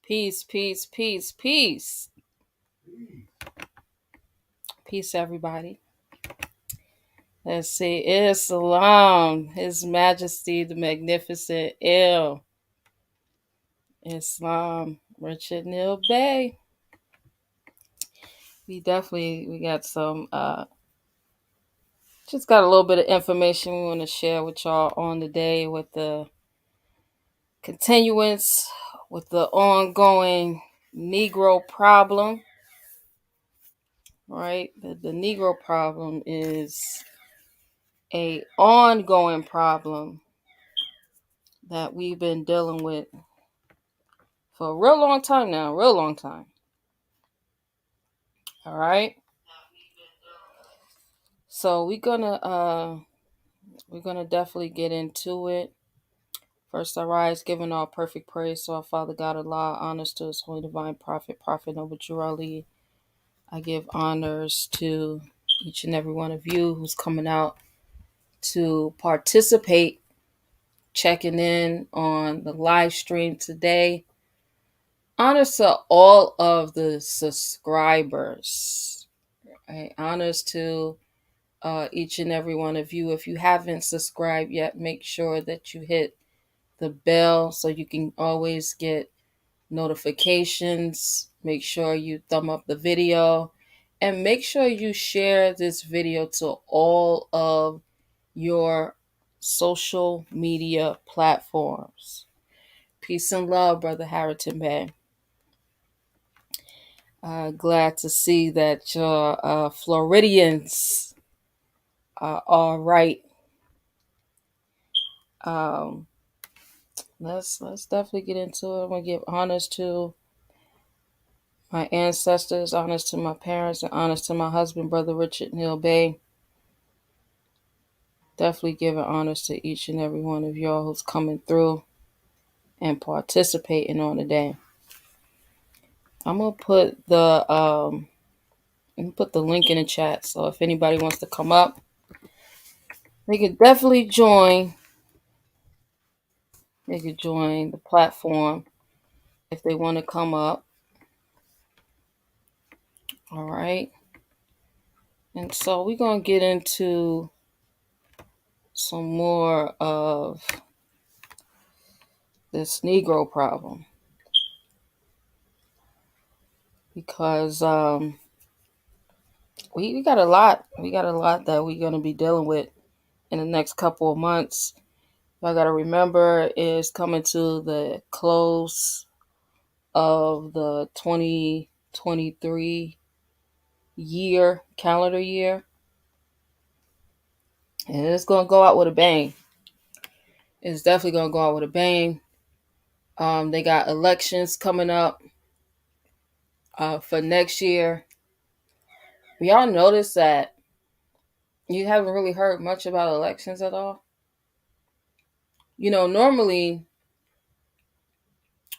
Peace, peace, peace, peace. Peace, everybody. Let's see. Islam, His Majesty the Magnificent Islam, Richard Neal Bay. We got some, just got a little bit of information we want to share with y'all on the day with the continuance with the ongoing Negro problem. Right? The Negro problem is a ongoing problem that we've been dealing with for a real long time now, real long time. All right. So we're gonna definitely get into it. First, I rise, giving all perfect praise to our Father God Allah, honors to His holy divine prophet, Prophet Noble Drew Ali. I give honors to each and every one of you who's coming out to participate, checking in on the live stream today. Honors to all of the subscribers. Right? Honors to each and every one of you. If you haven't subscribed yet, make sure that you hit the bell so you can always get notifications. Make sure you thumb up the video and make sure you share this video to all of your social media platforms. Peace and love, Brother Harrington Bay. Glad to see that your Floridians are all right. Let's definitely get into it. I'm gonna give honors to my ancestors, honors to my parents, and honors to my husband, Brother Richard Neal Bay. Definitely giving honors to each and every one of y'all who's coming through and participating on the day. I'm gonna put the link in the chat, so if anybody wants to come up, they could definitely join. They could join the platform if they want to come up. All right. And so we're going to get into some more of this Negro problem, because we got a lot. We got a lot that we're going to be dealing with in the next couple of months. I got to remember is coming to the close of the 2023 calendar year, and it's going to go out with a bang. It's definitely going to go out with a bang. They got elections coming up for next year. We all notice that you haven't really heard much about elections at all. Normally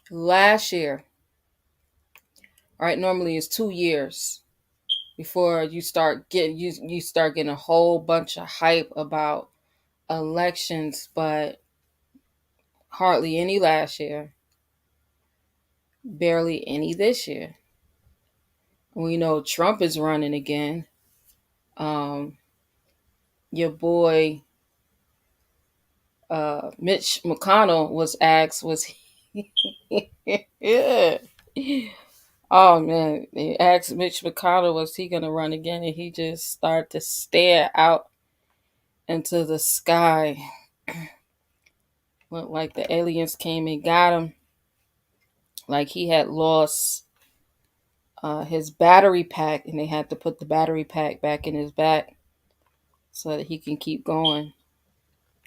last year, right? Normally it's 2 years before you start getting a whole bunch of hype about elections, but hardly any last year, barely any this year. We know Trump is running again. Your boy Mitch McConnell was asked, was he yeah. Oh man, they asked Mitch McConnell was he gonna run again, and he just started to stare out into the sky. Looked like the aliens came and got him. Like he had lost his battery pack, and they had to put the battery pack back in his back so that he can keep going.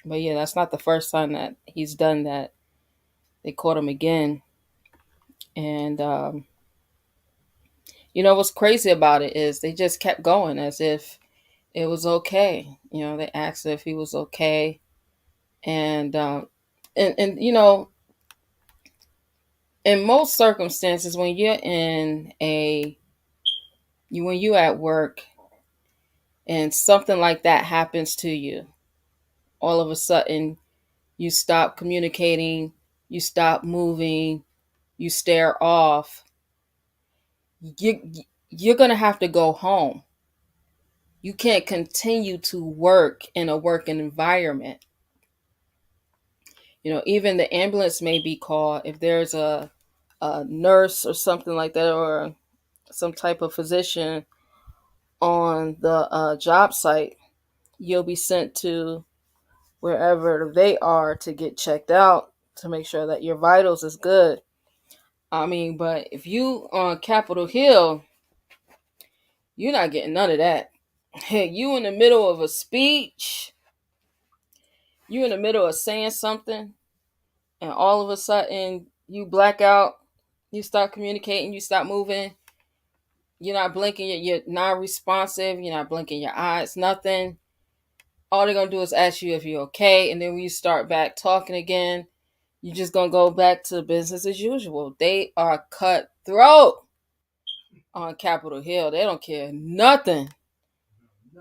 But yeah, that's not the first time that he's done that. They caught him again. And what's crazy about it is they just kept going as if it was okay. They asked if he was okay, and in most circumstances, when you're when you at work and something like that happens to you, all of a sudden you stop communicating, you stop moving, you stare off. You're gonna have to go home. You can't continue to work in a working environment. Even the ambulance may be called if there's a nurse or something like that, or some type of physician on the job site. You'll be sent to wherever they are to get checked out to make sure that your vitals is good. But if you on Capitol Hill, you're not getting none of that. You in the middle of a speech, you in the middle of saying something, and all of a sudden you black out, you start communicating, you stop moving, you're not blinking, you're not responsive, you're not blinking your eyes, nothing. All they're gonna do is ask you if you're okay, and then when you start back talking again, you're just gonna go back to business as usual. They are cutthroat on Capitol Hill. They don't care nothing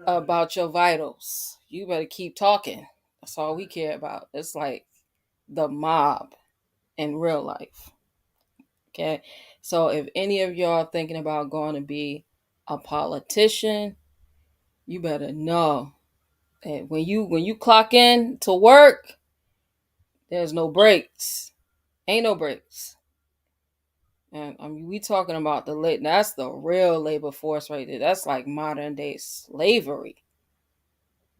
about your vitals. You better keep talking. That's all we care about. It's like the mob in real life. Okay. So if any of y'all thinking about going to be a politician, you better know that when you clock in to work, there's no breaks. Ain't no breaks. And we talking about that's the real labor force right there. That's like modern day slavery.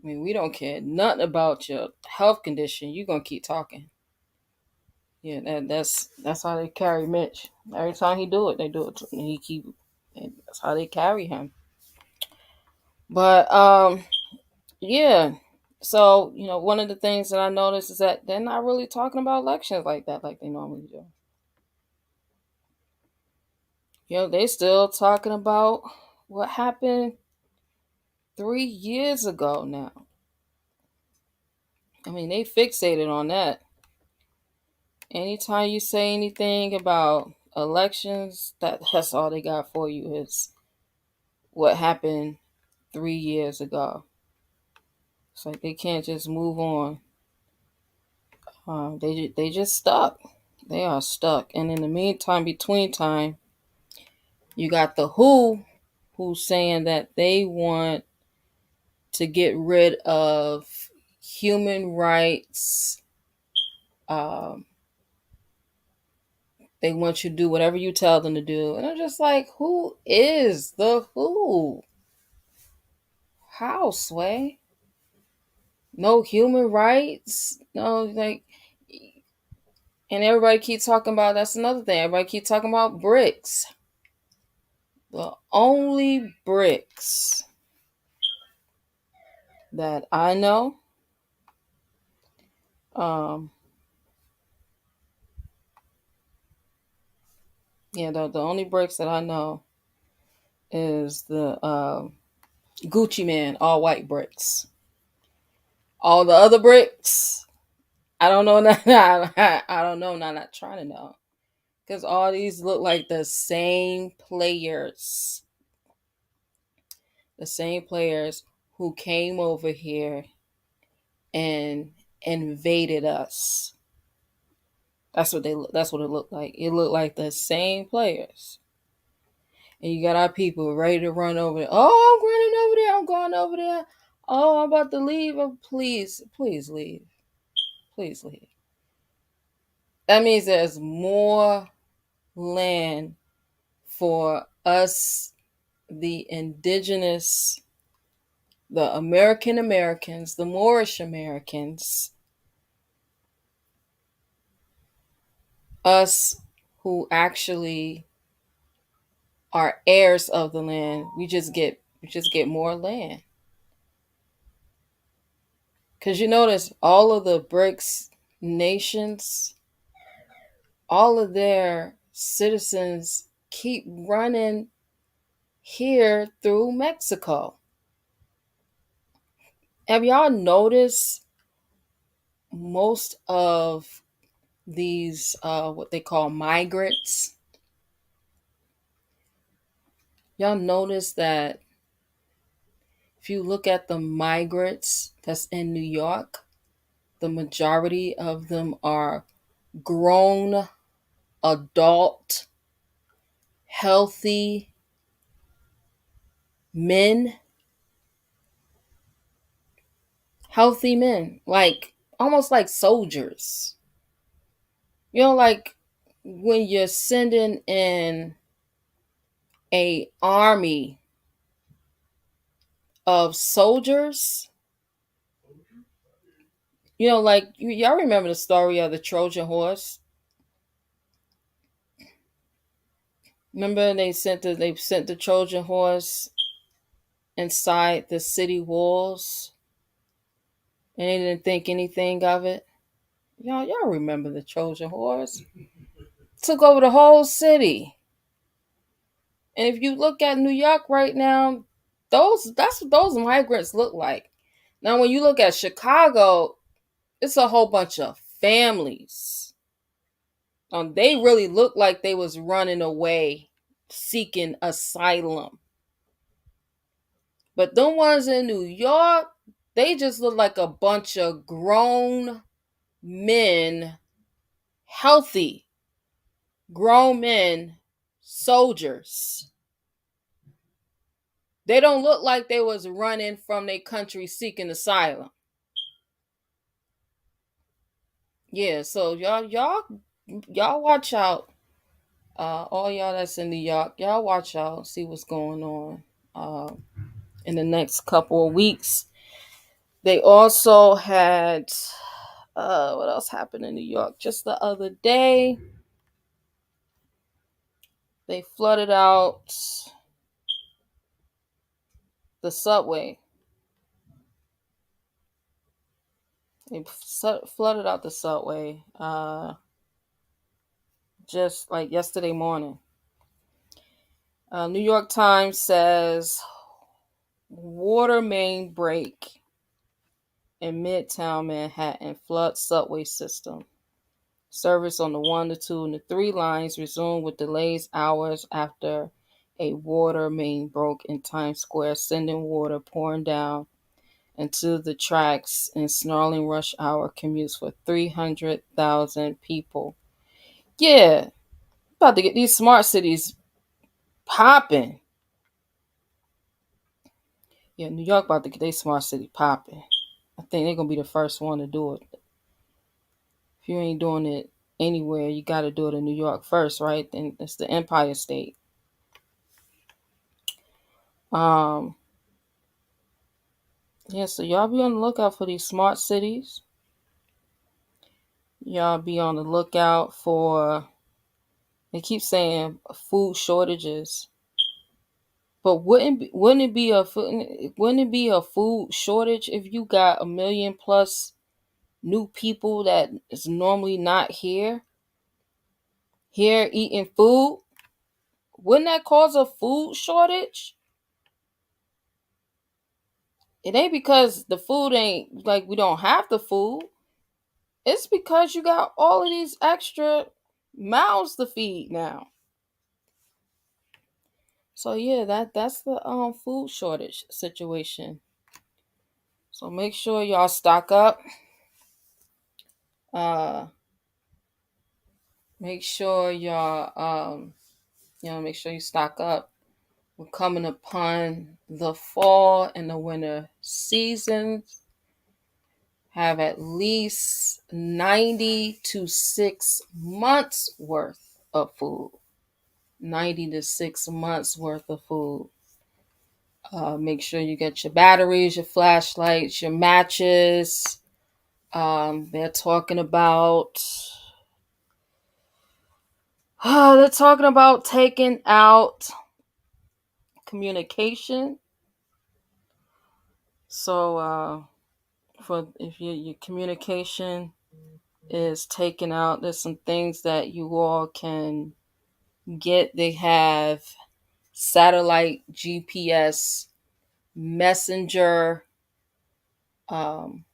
We don't care nothing about your health condition. You gonna keep talking. Yeah, that's how they carry Mitch. Every time he do it, they do it. And he keep. And that's how they carry him. But yeah. So one of the things that I noticed is that they're not really talking about elections like that, like they normally do. They still talking about what happened 3 years ago now. They fixated on that. Anytime you say anything about elections, that's all they got for you is what happened 3 years ago. It's like they can't just move on. They just stuck. They are stuck. And in the meantime, between time, you got the who's saying that they want to get rid of human rights. They want you to do whatever you tell them to do. And I'm just like, who is the who? How, Sway? No human rights? No, like, and everybody keep talking about, that's another thing. Everybody keep talking about bricks. The only bricks that I know, the only bricks that I know is the Gucci Man all white bricks. All the other bricks, I don't know. I don't know. Not trying to know, because all these look like the same players. The same players who came over here and invaded us. That's what it looked like. It looked like the same players. And you got our people ready to run over there. Oh, I'm running over there. I'm going over there. Oh, I'm about to leave. Oh, please leave. Please leave. That means there's more land for us, the indigenous, the Americans, the Moorish Americans, us who actually are heirs of the land. We just get more land. Because you notice all of the BRICS nations, all of their citizens keep running here through Mexico. Have y'all noticed most of these what they call migrants? Y'all notice that if you look at the migrants that's in New York, the majority of them are grown, adult, healthy men. Healthy men, like almost like soldiers. You know, like when you're sending in a army of soldiers, you know, like y'all remember the story of the Trojan horse. Remember they sent the Trojan horse inside the city walls, and they didn't think anything of it. Y'all remember the Trojan horse? Took over the whole city. And if you look at New York right now, that's what those migrants look like. Now, when you look at Chicago, it's a whole bunch of families. They really look like they was running away, seeking asylum. But the ones in New York, they just look like a bunch of grown men, healthy grown men, soldiers. They don't look like they was running from their country seeking asylum. Yeah, so y'all watch out. All y'all that's in New York, y'all watch out, see what's going on in the next couple of weeks. They also had what else happened in New York? Just the other day, they flooded out the subway. They flooded out the subway just like yesterday morning. New York Times says water main break in Midtown Manhattan floods subway system. Service on the 1, the 2, and the 3 lines resumed with delays hours after a water main broke in Times Square, sending water pouring down into the tracks in snarling rush hour commutes for 300,000 people. Yeah, about to get these smart cities popping. Yeah, New York about to get their smart city popping. I think they're gonna be the first one to do it. If you ain't doing it anywhere, you got to do it in New York first, right? And it's the Empire State. Um, yeah, so y'all be on the lookout for these smart cities. Y'all be on the lookout for. They keep saying food shortages, but wouldn't it be a food shortage if you got 1 million plus new people that is normally not here eating food? Wouldn't that cause a food shortage? It ain't because the food ain't like we don't have the food. It's because you got all of these extra mouths to feed now. So yeah, that's the food shortage situation. So make sure y'all stock up. Uh make sure y'all make sure you stock up. We're coming upon the fall and the winter seasons. Have at least 90 to 6 months worth of food. 90 to 6 months worth of food. Make sure you get your batteries, your flashlights, your matches. They're talking about taking out communication. So for if your communication is taken out, there's some things that you all can get. They have satellite GPS messenger um,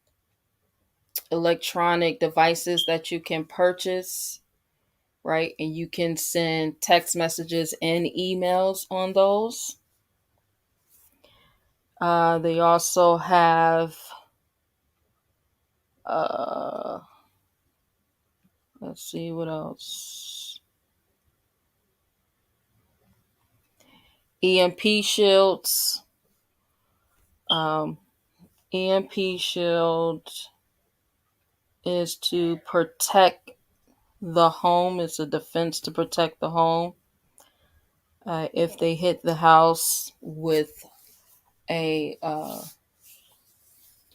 electronic devices that you can purchase, right? And you can send text messages and emails on those. They also have, uh, let's see what else. EMP shields. Um, EMP shield is to protect the home. It's a defense to protect the home. If they hit the house with a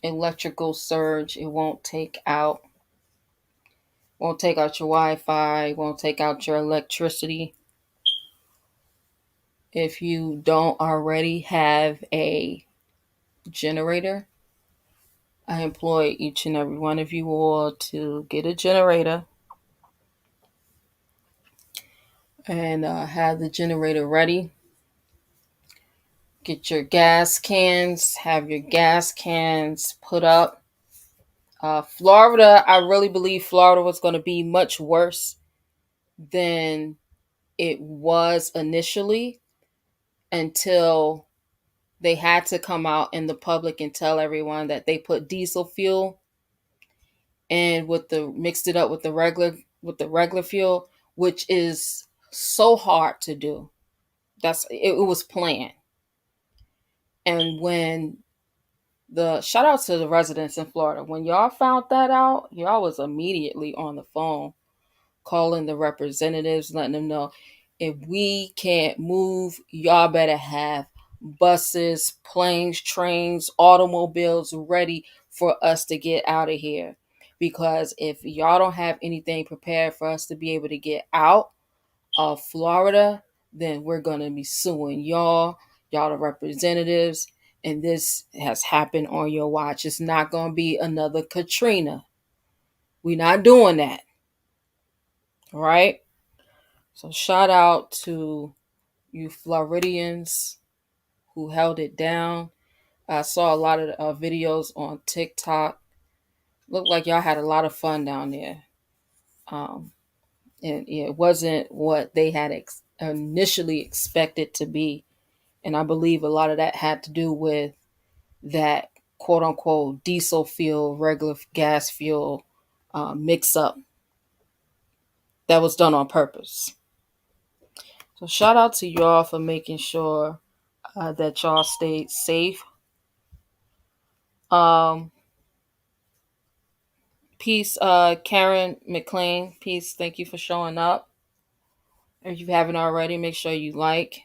electrical surge, it won't take out your Wi-Fi, won't take out your electricity. If you don't already have a generator, I implore each and every one of you all to get a generator and have the generator ready. Get your gas cans, have your gas cans put up. Florida, I really believe Florida was going to be much worse than it was initially until they had to come out in the public and tell everyone that they put diesel fuel and mixed it up with the regular fuel, which is so hard to do. It was planned. And when the shout out to the residents in Florida, when y'all found that out, y'all was immediately on the phone calling the representatives, letting them know if we can't move, y'all better have buses, planes, trains, automobiles ready for us to get out of here. Because if y'all don't have anything prepared for us to be able to get out of Florida, then we're going to be suing y'all the representatives, and this has happened on your watch. It's not going to be another Katrina. We're not doing that. All right? So shout out to you Floridians who held it down. I saw a lot of videos on TikTok. Looked like y'all had a lot of fun down there. Um, and it wasn't what they had initially expected to be. And I believe a lot of that had to do with that quote unquote diesel fuel, regular gas fuel mix up. that was done on purpose. So shout out to y'all for making sure that y'all stayed safe. Peace, Karen McLean. Peace. Thank you for showing up. If you haven't already, make sure you like,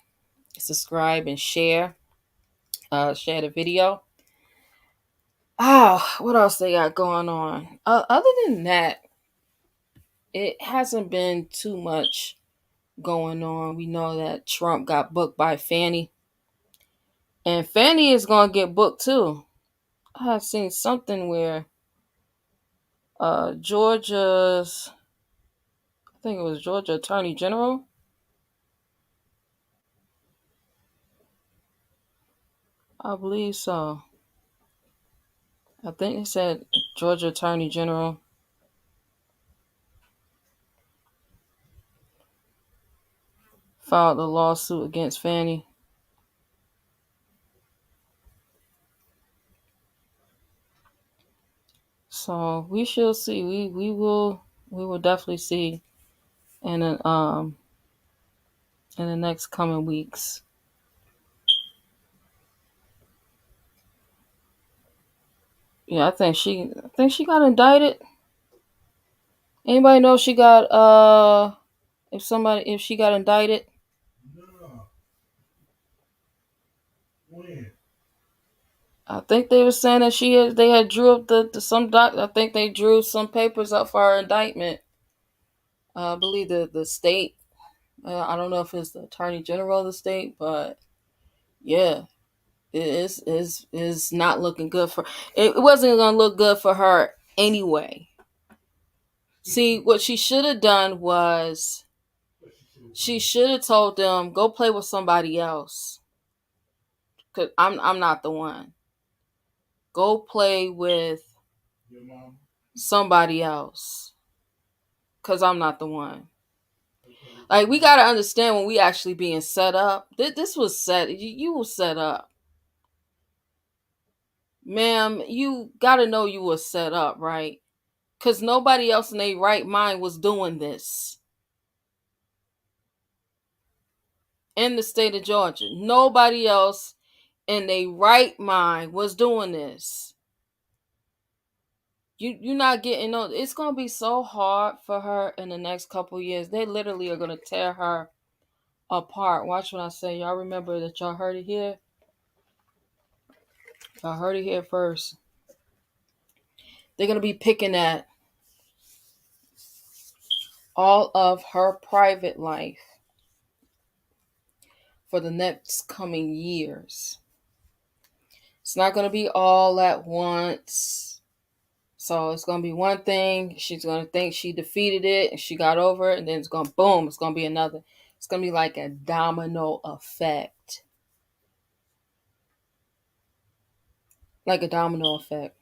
subscribe, and share. Share the video. What else they got going on? Other than that, it hasn't been too much going on. We know that Trump got booked by Fannie, and Fannie is gonna get booked too. I have seen something where Georgia's, I think it was Georgia Attorney General. I believe so. I think it said Georgia Attorney General filed a lawsuit against Fannie. So we shall see. We will definitely see in the next coming weeks. Yeah, I think she got indicted. Anybody know she got if she got indicted? No. When? I think they were saying that they had drew up I think they drew some papers up for her indictment. I believe the state. I don't know if it's the attorney general of the state, but yeah, it is not looking good for. It wasn't gonna look good for her anyway. See, what she should have done was she should have told them go play with somebody else. Cause I'm not the one. Go play with somebody else. Cause I'm not the one. Like we gotta understand when we actually being set up. This was set. You were set up, ma'am. You gotta know you were set up, right? Cause nobody else in their right mind was doing this in the state of Georgia. Nobody else in their right mind was doing this. You're not getting no. It's gonna be so hard for her in the next couple years. They literally are gonna tear her apart. Watch what I say. Y'all remember that y'all heard it here. Y'all heard it here first. They're gonna be picking at all of her private life for the next coming years. It's not gonna be all at once. So it's gonna be one thing. She's gonna think she defeated it and she got over it, and then it's gonna boom. It's gonna be another. It's gonna be like a domino effect. Like a domino effect.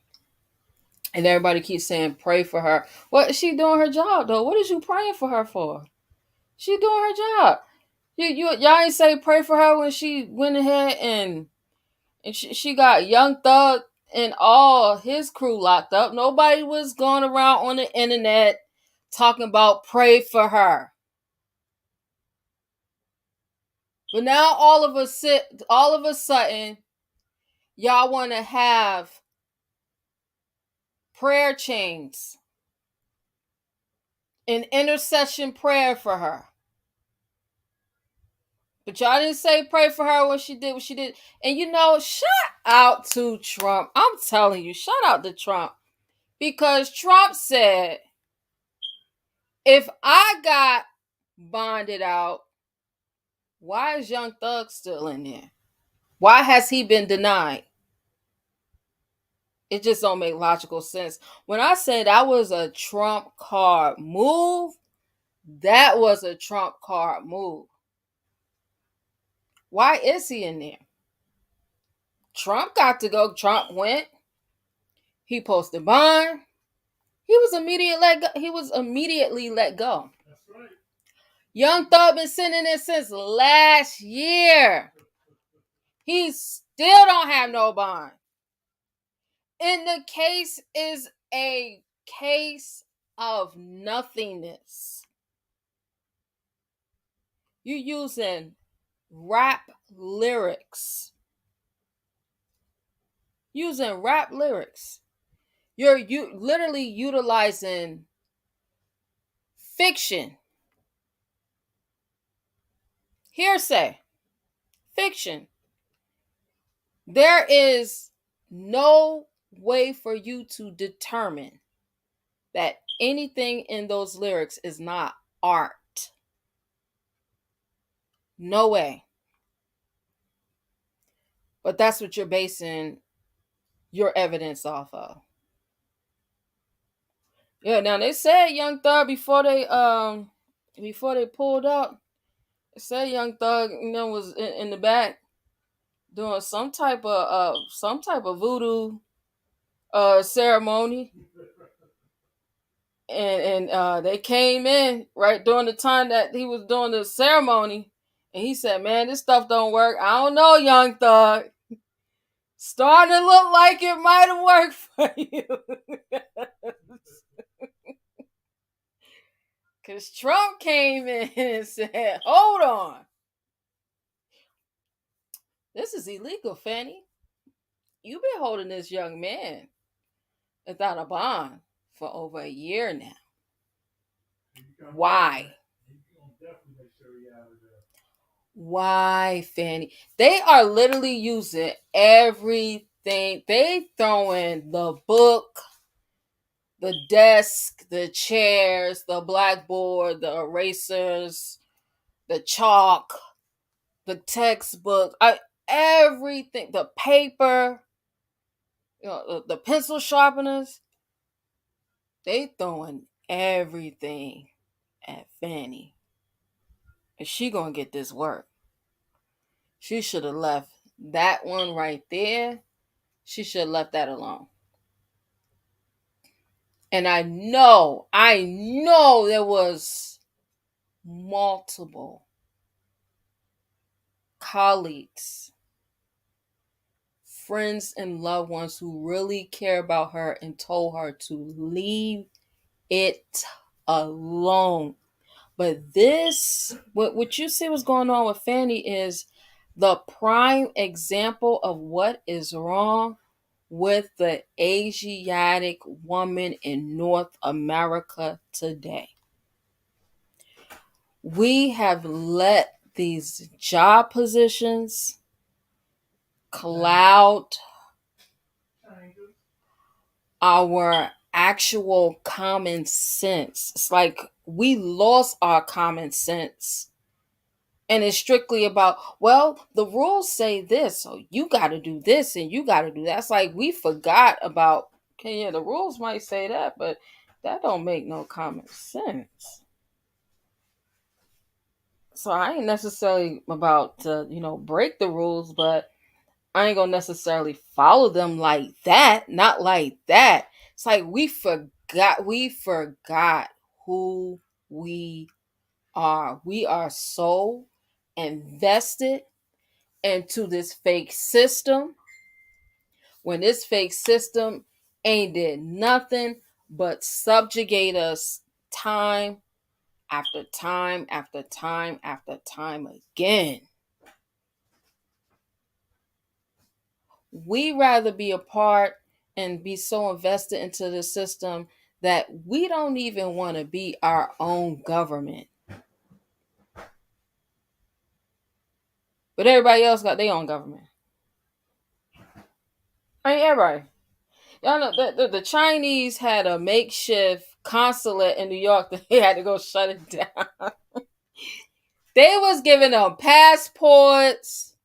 And everybody keeps saying pray for her. What is she doing her job though? What is you praying for her for? She doing her job. Y'all ain't say pray for her when she went ahead and she got Young Thug and all his crew locked up. Nobody was going around on the internet talking about pray for her. But now all of a sudden, y'all want to have prayer chains, an intercession prayer for her. But y'all didn't say pray for her when she did what she did. And shout out to Trump. I'm telling you, shout out to Trump. Because Trump said, if I got bonded out, why is Young Thug still in there? Why has he been denied? It just don't make logical sense. When I said that was a Trump card move, that was a Trump card move. Why is he in there? Trump got to go. Trump went. He posted bond. He was immediately let go. That's right. Young Thug been sitting there since last year. He still don't have no bond. And the case is a case of nothingness. You using rap lyrics. Using rap lyrics. You're literally utilizing fiction, hearsay, fiction. There is no way for you to determine that anything in those lyrics is not art. No way. But that's what you're basing your evidence off of. Yeah, now they said Young Thug before they pulled up, they said Young Thug, was in the back doing some type of voodoo ceremony. And they came in right during the time that he was doing the ceremony, and he said, "Man, this stuff don't work. I don't know, Young Thug. Starting to look like it might have worked for you." Because Trump came in and said, "Hold on. This is illegal, Fanny. You've been holding this young man without a bond for over a year now. Why? Why, Fanny?" They are literally using everything. They throwing the book, the desk, the chairs, the blackboard, the erasers, the chalk, the textbook, everything, the paper, the pencil sharpeners. They throwing everything at Fanny. And she gonna get this work. She should have left that one right there. She should have left that alone. And I know there was multiple colleagues, friends, and loved ones who really care about her and told her to leave it alone. But this, what you see what's going on with Fanny is the prime example of what is wrong with the Asiatic woman in North America today. We have let these job positions cloud our actual common sense. It's like we lost our common sense. And it's strictly about, well, the rules say this, so you got to do this and you got to do that. It's like we forgot about, okay, yeah, the rules might say that, but that don't make no common sense. So I ain't necessarily about to, break the rules, but I ain't gonna necessarily follow them like that. Not like that. It's like we forgot who we are. We are so invested into this fake system when this fake system ain't did nothing but subjugate us time after time after time after time again. We rather be a part and be so invested into the system that we don't even want to be our own government. But everybody else got their own government. I mean, everybody. Y'all know the Chinese had a makeshift consulate in New York that they had to go shut it down. They was giving them passports.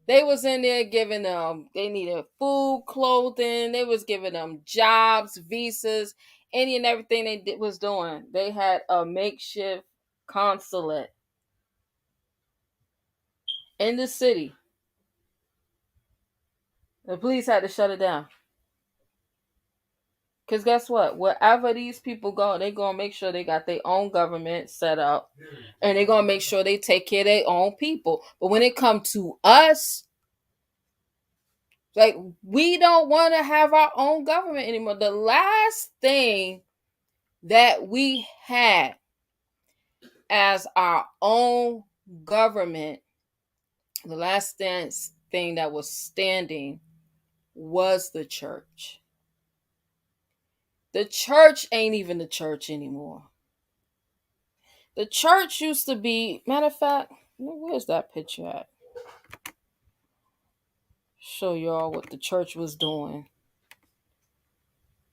They was in there giving them, they needed food, clothing. They was giving them jobs, visas, any and everything they was doing. They had a makeshift consulate in the city. The police had to shut it down. Because guess what? Wherever these people go, they're going to make sure they got their own government set up. And they're going to make sure they take care of their own people. But when it comes to us, like, we don't want to have our own government anymore. The last thing that we had as our own government, the last thing that was standing was the church. The church ain't even the church anymore. The church used to be, matter of fact, where's that picture at? Show y'all what the church was doing.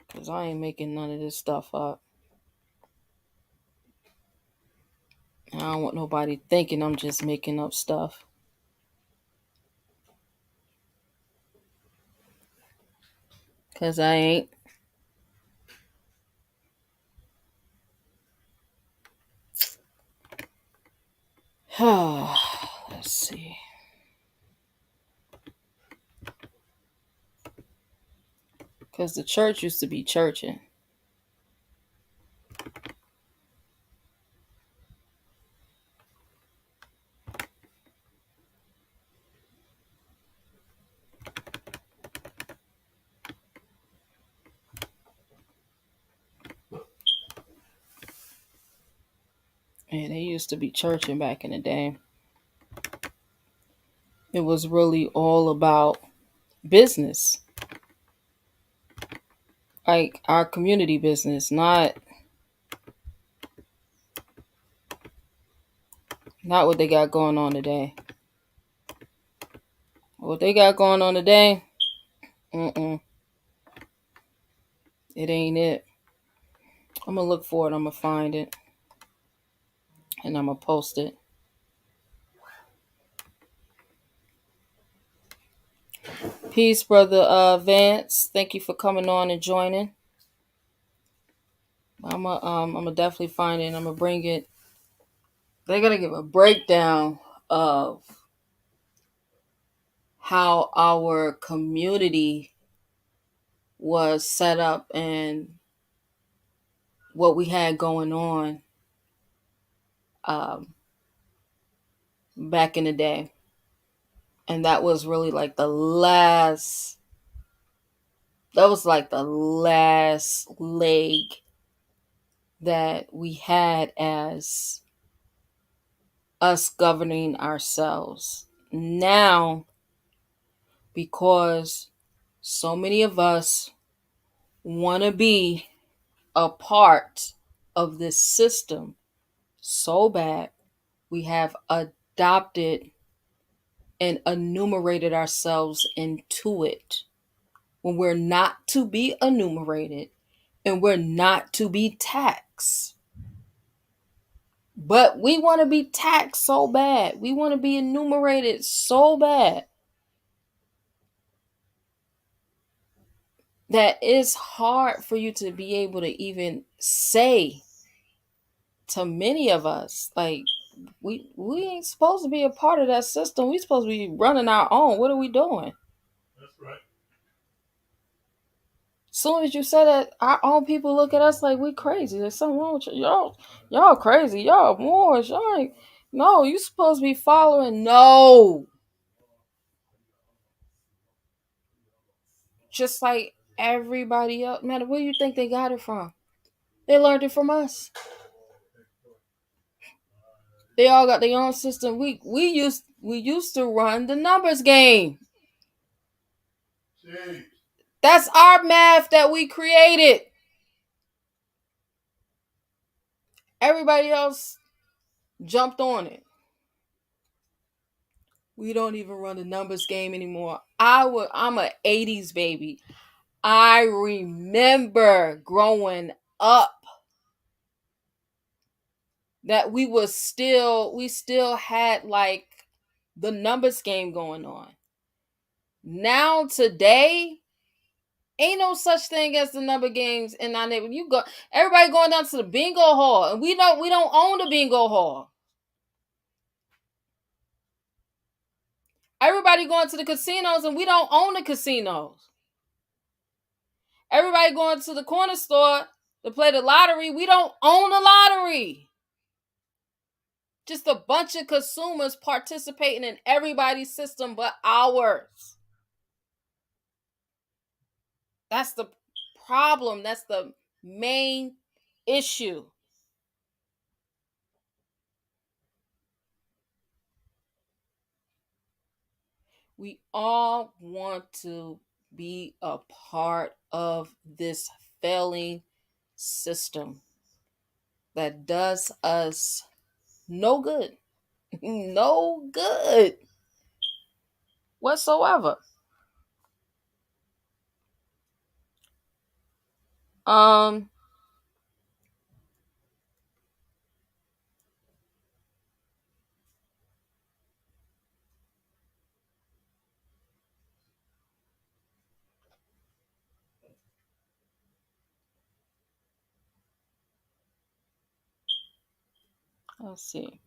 Because I ain't making none of this stuff up. I don't want nobody thinking I'm just making up stuff. Because I ain't. Let's see. Because the church used to be churching. Yeah, they used to be churching back in the day. It was really all about business. Like our community business, not what they got going on today. What they got going on today, it ain't it. I'm going to look for it. I'm going to find it. And I'm going to post it. Peace, Brother Vance. Thank you for coming on and joining. I'm gonna definitely find it. And I'm going to bring it. They're going to give a breakdown of how our community was set up and what we had going on back in the day. And that was really like the last leg that we had as us governing ourselves. Now, because so many of us want to be a part of this system so bad, we have adopted and enumerated ourselves into it when we're not to be enumerated and we're not to be taxed. But we want to be taxed so bad. We want to be enumerated so bad that it's hard for you to be able to even say to many of us, like, we ain't supposed to be a part of that system. We supposed to be running our own. What are we doing? That's right. As soon as you say that, our own people look at us like we crazy. There's something wrong with you. Y'all crazy. Y'all Moorish. Y'all ain't, no, you supposed to be following. No. Just like everybody else. Man, where do you think they got it from? They learned it from us. They all got their own system. We used to run the numbers game. Jeez. That's our math that we created. Everybody else jumped on it. We don't even run the numbers game anymore. I'm a 80s baby. I remember growing up that we still had like the numbers game going on. Now today, ain't no such thing as the number games in our neighborhood. Everybody going down to the bingo hall, and we don't own the bingo hall. Everybody going to the casinos, and we don't own the casinos. Everybody going to the corner store to play the lottery. We don't own the lottery. Just a bunch of consumers participating in everybody's system but ours. That's the problem. That's the main issue. We all want to be a part of this failing system that does us no good. No good whatsoever. Um, let's see.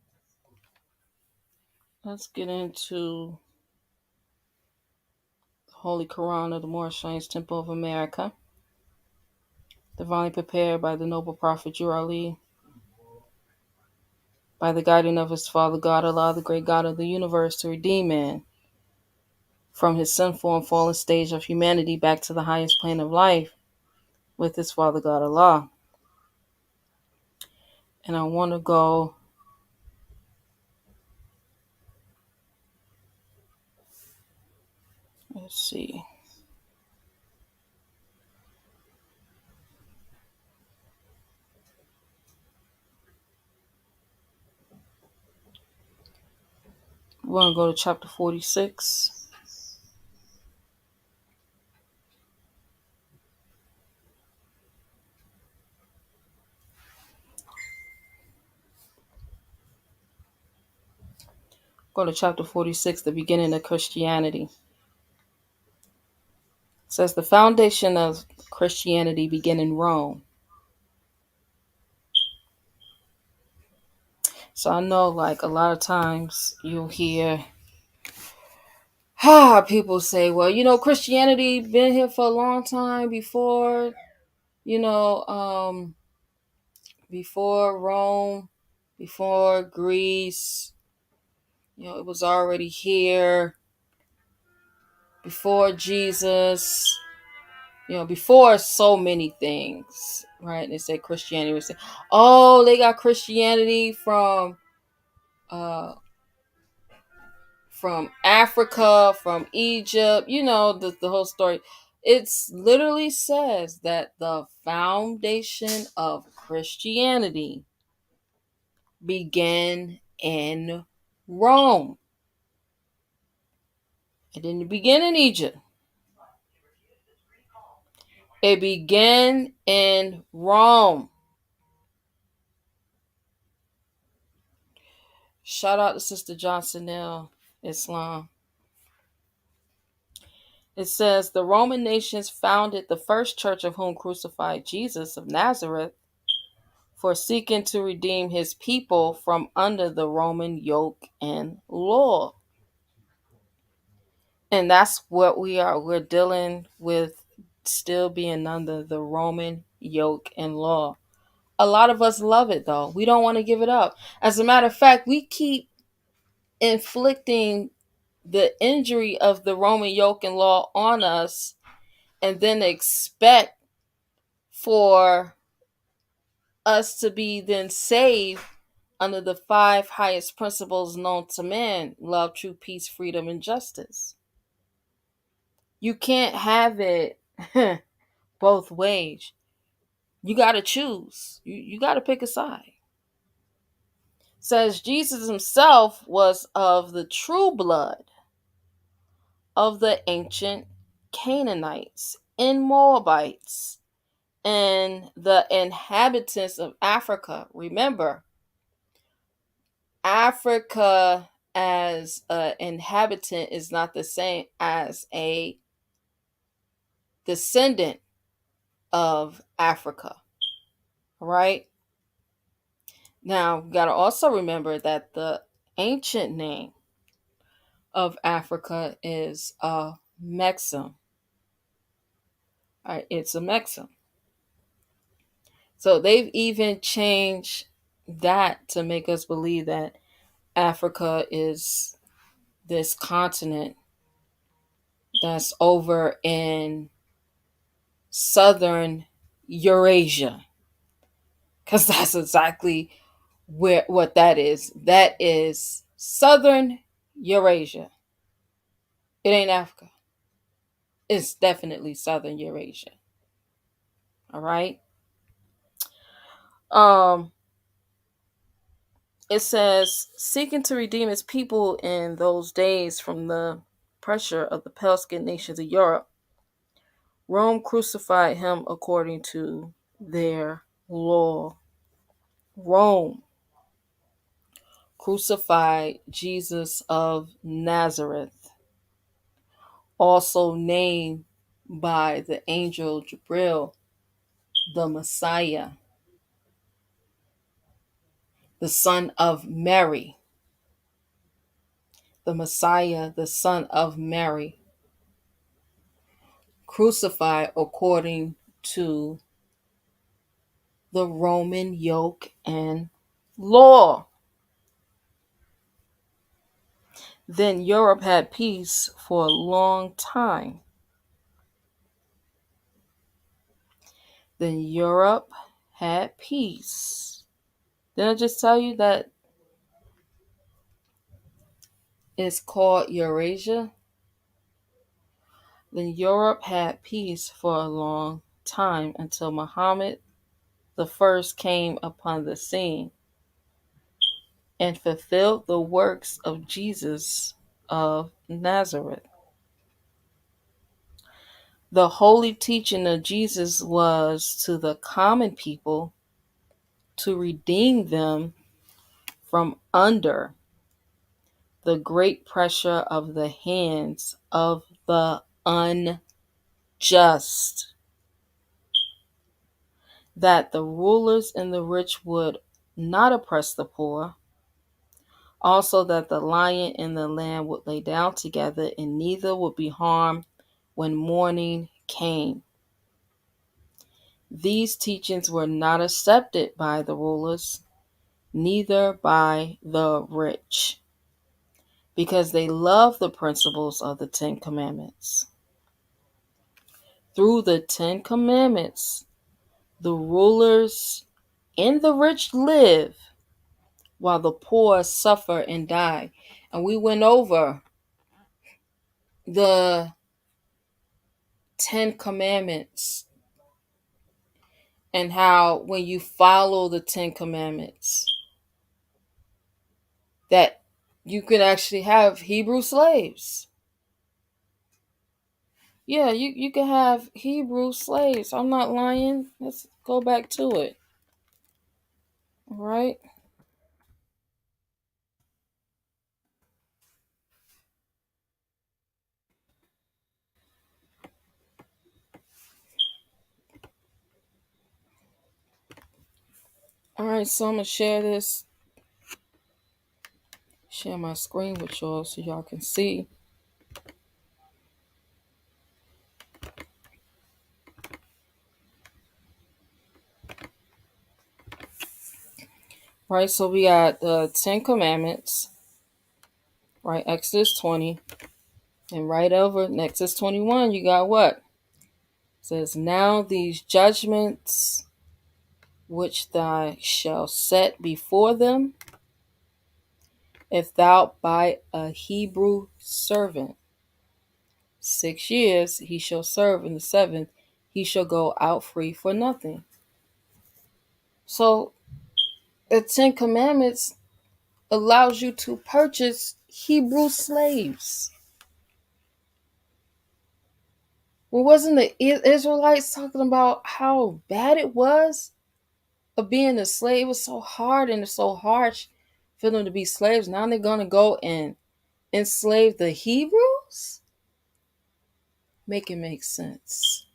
Let's get into the Holy Koran of the Moorish Temple of America, divinely prepared by the noble prophet U.S.A, by the guiding of his Father God Allah, the great God of the universe, to redeem man from his sinful and fallen stage of humanity back to the highest plane of life with his Father God Allah. And I want to go, let's see. We want to go to chapter 46. Go to chapter 46, the beginning of Christianity. It says the foundation of Christianity began in Rome. So I know, like, a lot of times you'll hear people say, well, Christianity been here for a long time before, you know, before Rome, before Greece, it was already here before Jesus, before so many things, right? They say Christianity was, oh, they got Christianity uh from Africa, from Egypt, the whole story. It's literally says that the foundation of Christianity began in Rome. It didn't begin in Egypt. It began in Rome. Shout out to Sister Johnsonelle, Islam. It says the Roman nations founded the first church of whom crucified Jesus of Nazareth for seeking to redeem his people from under the Roman yoke and law. And that's what we are. We're dealing with still being under the Roman yoke and law. A lot of us love it though. We don't want to give it up. As a matter of fact, we keep inflicting the injury of the Roman yoke and law on us and then expect for us to be then saved under the 5 highest principles known to man: love, truth, peace, freedom, and justice. You can't have it both ways. You got to choose. You got to pick a side. It says Jesus himself was of the true blood of the ancient Canaanites and Moabites and the inhabitants of Africa. Remember, Africa as an inhabitant is not the same as a descendant of Africa, right? Now, you got to also remember that the ancient name of Africa is amexem. Right? It's amexem. So they've even changed that to make us believe that Africa is this continent that's over in southern Eurasia, because that's exactly what that is. That is southern Eurasia. It ain't Africa. It's definitely Southern Eurasia. All right. Um, it says, seeking to redeem its people in those days from the pressure of the pale skinned nations of Europe, Rome crucified him according to their law. Rome crucified Jesus of Nazareth, also named by the angel Gabriel the Messiah, the son of Mary. The Messiah, the son of Mary, crucified according to the Roman yoke and law. Then Europe had peace for a long time. Then Europe had peace. Didn't I just tell you that it's called Eurasia? Then Europe had peace for a long time until Muhammad the first came upon the scene and fulfilled the works of Jesus of Nazareth. The holy teaching of Jesus was to the common people to redeem them from under the great pressure of the hands of the unjust, that the rulers and the rich would not oppress the poor, also that the lion and the lamb would lay down together, and neither would be harmed when morning came. These teachings were not accepted by the rulers, neither by the rich, because they loved the principles of the Ten Commandments. Through the Ten Commandments, the rulers and the rich live, while the poor suffer and die. And we went over the Ten Commandments and how when you follow the Ten Commandments, that you could actually have Hebrew slaves. Yeah, you can have Hebrew slaves. I'm not lying. Let's go back to it. All right. All right, so I'm going to share my screen with y'all so y'all can see. Right, so we got the Ten Commandments, right? Exodus 20. And right over in Exodus 21, you got what? It says, now these judgments which thou shalt set before them, if thou buy a Hebrew servant, 6 years he shall serve, in the seventh he shall go out free for nothing. So the Ten Commandments allows you to purchase Hebrew slaves. Well, wasn't the Israelites talking about how bad it was of being a slave? It was so hard and it's so harsh for them to be slaves. Now they're going to go and enslave the Hebrews? Make it make sense.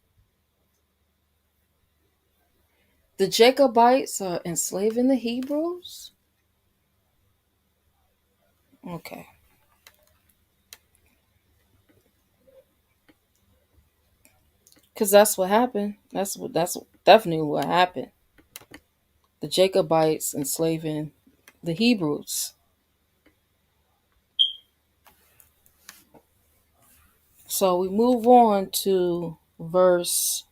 The Jacobites are enslaving the Hebrews? Okay. Because that's what happened. That's definitely what happened. The Jacobites enslaving the Hebrews. So we move on to verse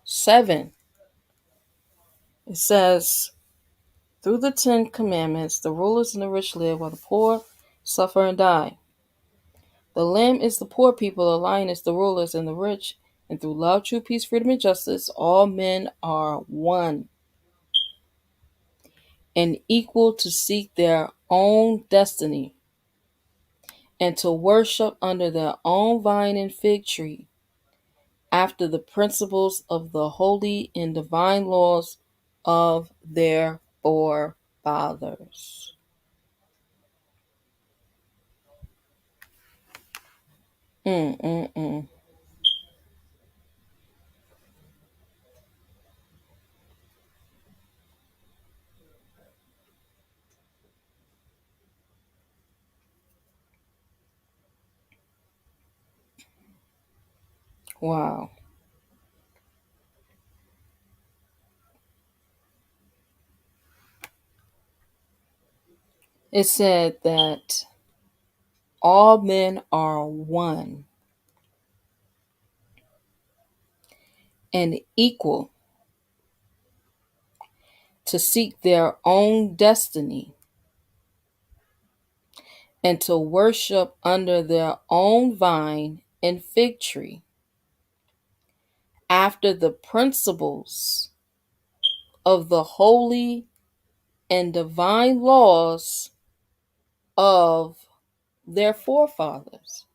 7. It says, through the Ten Commandments, the rulers and the rich live, while the poor suffer and die. The Lamb is the poor people, the Lion is the rulers and the rich, and through love, true peace, freedom, and justice, all men are one and equal to seek their own destiny and to worship under their own vine and fig tree after the principles of the holy and divine laws of their forefathers. Mm, mm, mm. Wow. It said that all men are one and equal to seek their own destiny and to worship under their own vine and fig tree after the principles of the holy and divine laws of their forefathers.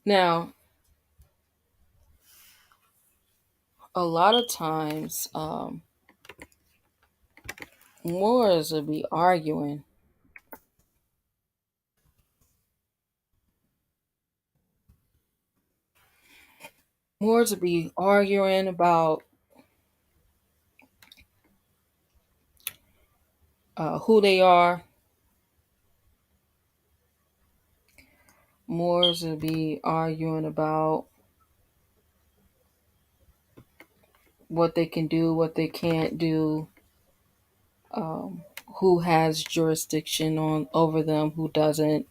Now, a lot of times, Moors will be arguing. Moors will be arguing about who they are. Moors will be arguing about what they can do, what they can't do, who has jurisdiction on over them, who doesn't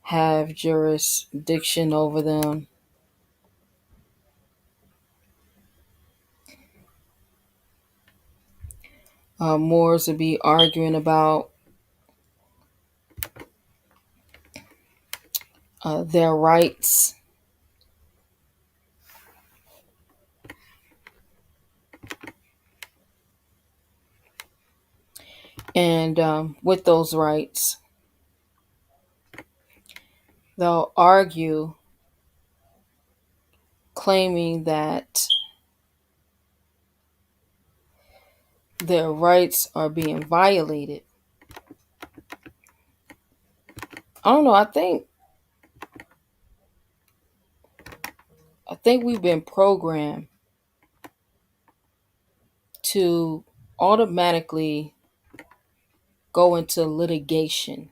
have jurisdiction over them. Moors will be arguing about their rights. And with those rights, they'll argue claiming that their rights are being violated. I don't know. I think we've been programmed to automatically go into litigation.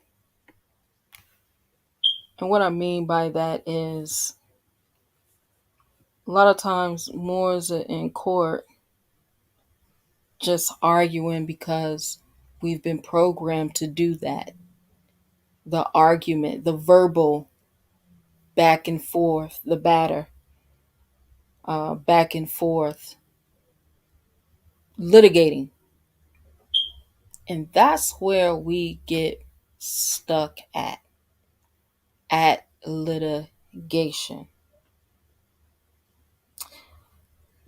And what I mean by that is a lot of times Moors are in court just arguing because we've been programmed to do that. The argument, the verbal back and forth, the batter, back and forth, litigating. And that's where we get stuck at litigation.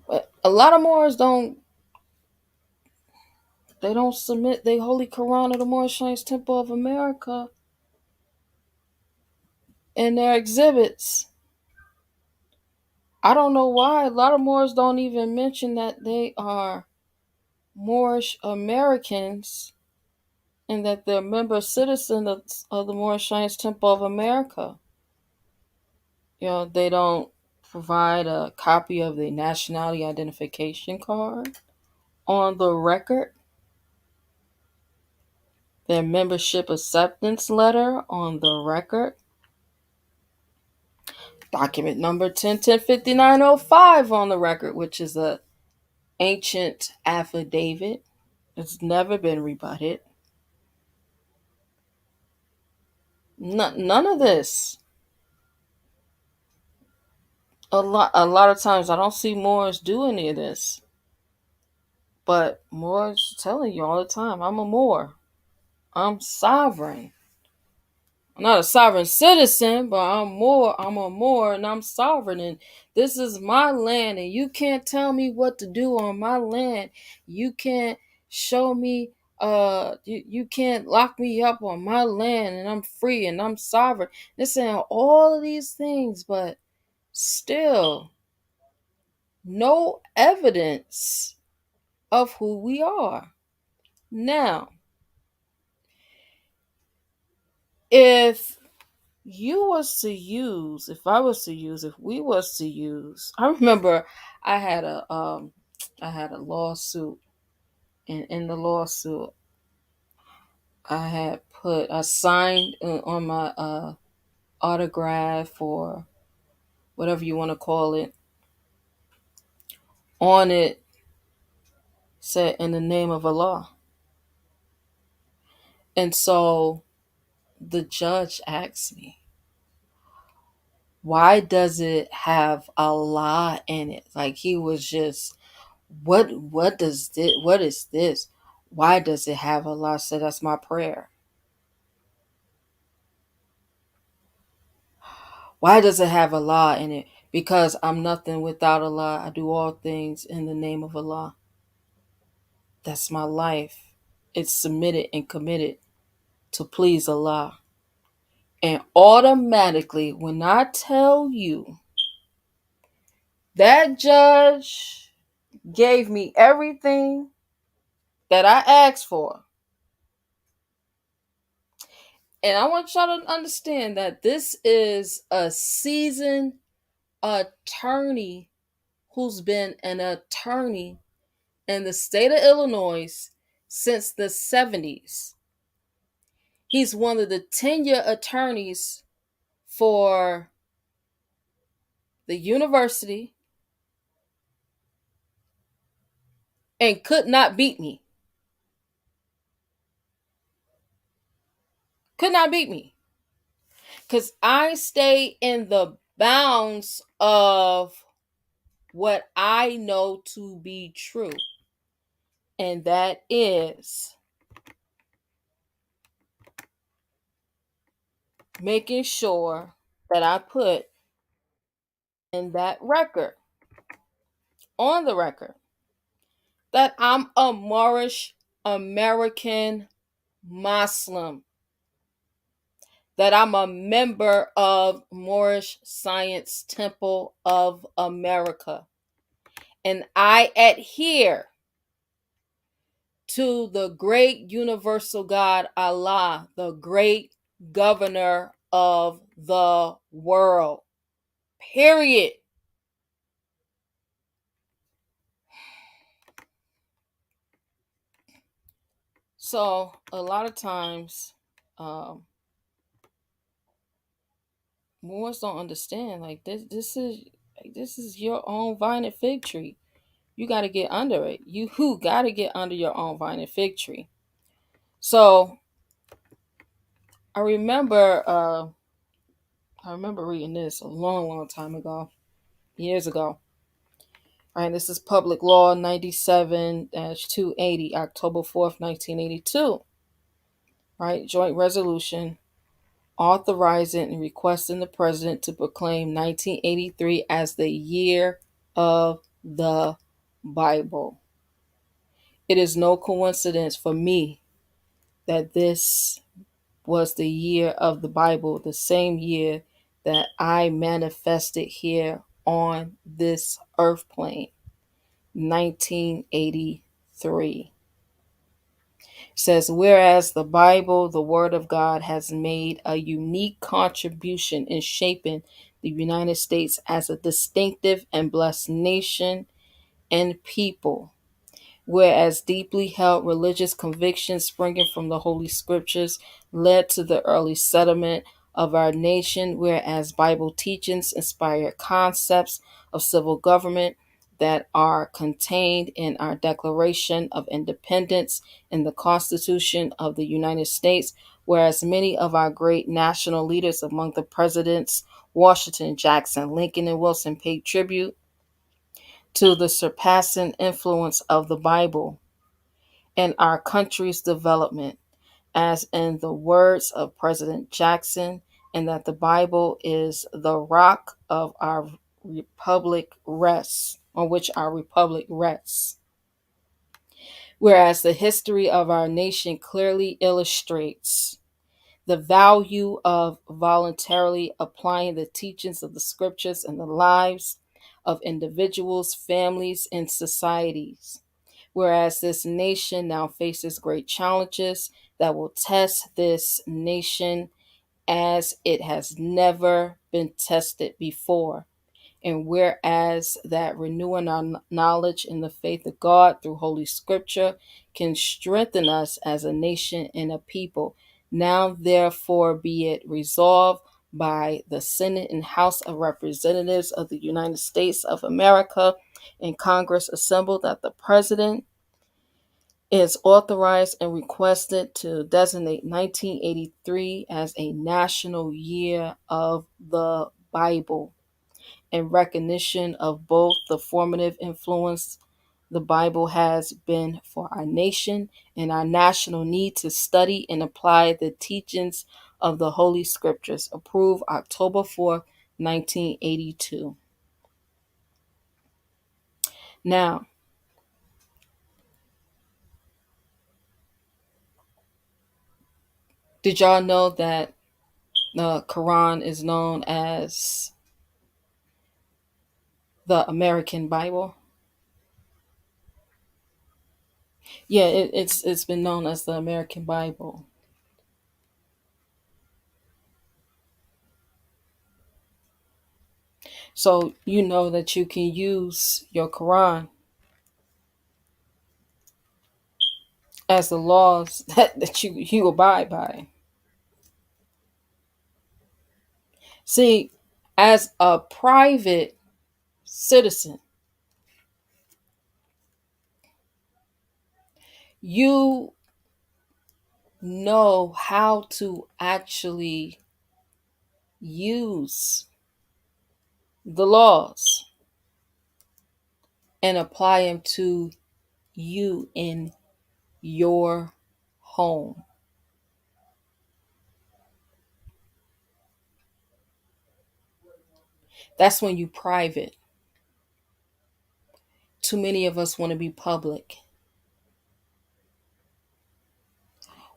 But a lot of Moors don't submit their Holy Koran to the Moorish Temple of America in their exhibits. I don't know why. A lot of Moors don't even mention that they are Moorish Americans and that they're member citizens of the Moorish Temple of America. They don't provide a copy of the nationality identification card on the record, their membership acceptance letter on the record, document number 10105905 on the record, which is a ancient affidavit. It's never been rebutted. None of this. A lot of times I don't see Moors do any of this. But Moors telling you all the time, I'm a Moor. I'm sovereign. I'm not a sovereign citizen, but I'm a Moor and I'm sovereign, and this is my land and you can't tell me what to do on my land. You can't show me you can't lock me up on my land, and I'm free and I'm sovereign. They're saying all of these things, but still no evidence of who we are. Now, if if we was to use, I remember I had a lawsuit, and in the lawsuit I signed on my autograph, or whatever you want to call it. On it said, in the name of Allah. And so the judge asked me, why does it have Allah in it? Like, he was just, what is this? Why does it have Allah? I said, that's my prayer. Why does it have Allah in it? Because I'm nothing without Allah. I do all things in the name of Allah. That's my life. It's submitted and committed to please Allah. And automatically, when I tell you, that judge gave me everything that I asked for. And I want y'all to understand that this is a seasoned attorney who's been an attorney in the state of Illinois since the 70s. He's one of the 10-year attorneys for the university and could not beat me. Could not beat me. Because I stay in the bounds of what I know to be true. And that is making sure that I put in that record, on the record, that I'm a Moorish American Muslim, that I'm a member of Moorish Science Temple of America, and I adhere to the great universal God Allah, the great governor of the world. Period. So a lot of times, Moors don't understand. Like, this is your own vine and fig tree. You got to get under it. You who got to get under your own vine and fig tree. So I remember, reading this a long time ago, years ago. All right, this is Public Law 97-280, October 4th, 1982. Right, joint resolution authorizing and requesting the president to proclaim 1983 as the year of the Bible. It is no coincidence for me that this was the year of the Bible, the same year that I manifested here on this earth plane, 1983. Says, whereas the Bible, the Word of God, has made a unique contribution in shaping the United States as a distinctive and blessed nation and people, whereas deeply held religious convictions springing from the Holy Scriptures led to the early settlement of our nation, whereas Bible teachings inspire concepts of civil government that are contained in our Declaration of Independence and the Constitution of the United States, whereas many of our great national leaders among the presidents Washington, Jackson, Lincoln, and Wilson paid tribute to the surpassing influence of the Bible in our country's development, as in the words of President Jackson, and that the Bible is the rock of our republic rests, on which our republic rests. Whereas the history of our nation clearly illustrates the value of voluntarily applying the teachings of the scriptures in the lives of individuals, families, and societies. Whereas this nation now faces great challenges that will test this nation as it has never been tested before. And whereas that renewing our knowledge in the faith of God through Holy Scripture can strengthen us as a nation and a people, now therefore be it resolved by the Senate and House of Representatives of the United States of America and Congress assembled that the President is authorized and requested to designate 1983 as a National Year of the Bible in recognition of both the formative influence the Bible has been for our nation and our national need to study and apply the teachings of the Holy Scriptures. Approved October 4th, 1982. Now, did y'all know that the Koran is known as the American Bible? Yeah, it's been known as the American Bible. So you know that you can use your Quran as the laws that you abide by. See, as a private citizen, you know how to actually use the laws and apply them to you in your home. That's when you private. Too many of us want to be public.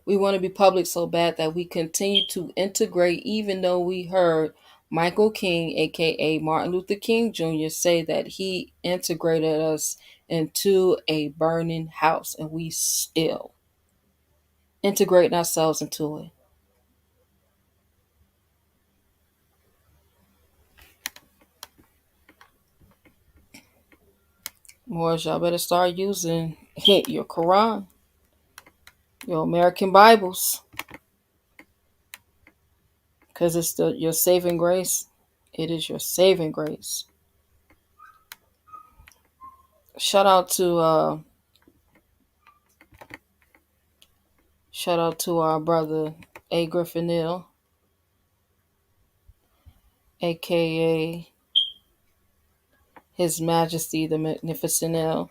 We want to be public so bad that we continue to integrate, even though we heard Michael King, aka Martin Luther King Jr., say that he integrated us into a burning house, and we still integrating ourselves into it. Moors, y'all better start using your Quran, your American Bibles, because it's your saving grace. It is your saving grace. Shout out to our brother A. Griffinil, aka His Majesty the Magnificent L.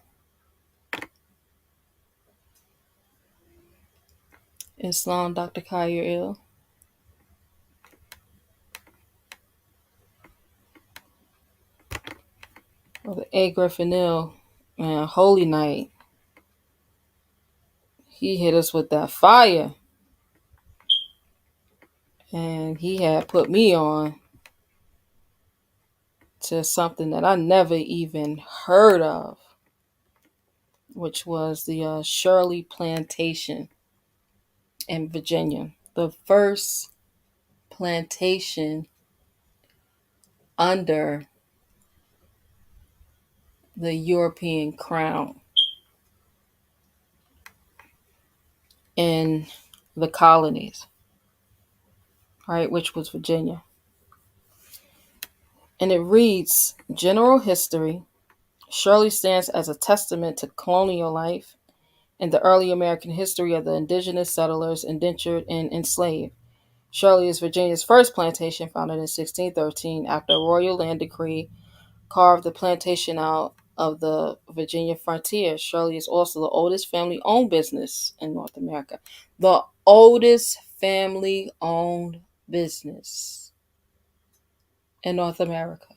Islam, Dr. Kyer Ill. Brother A. Griffinil, man, Holy Night. He hit us with that fire. And he had put me on to something that I never even heard of, which was the Shirley Plantation in Virginia. The first plantation under the European crown in the colonies, right, which was Virginia. And it reads, General History. Shirley stands as a testament to colonial life and the early American history of the indigenous settlers, indentured and enslaved. Shirley is Virginia's first plantation, founded in 1613 after a royal land decree carved the plantation out of the Virginia frontier. Shirley is also the oldest family owned business in North America. The oldest family owned business in North America.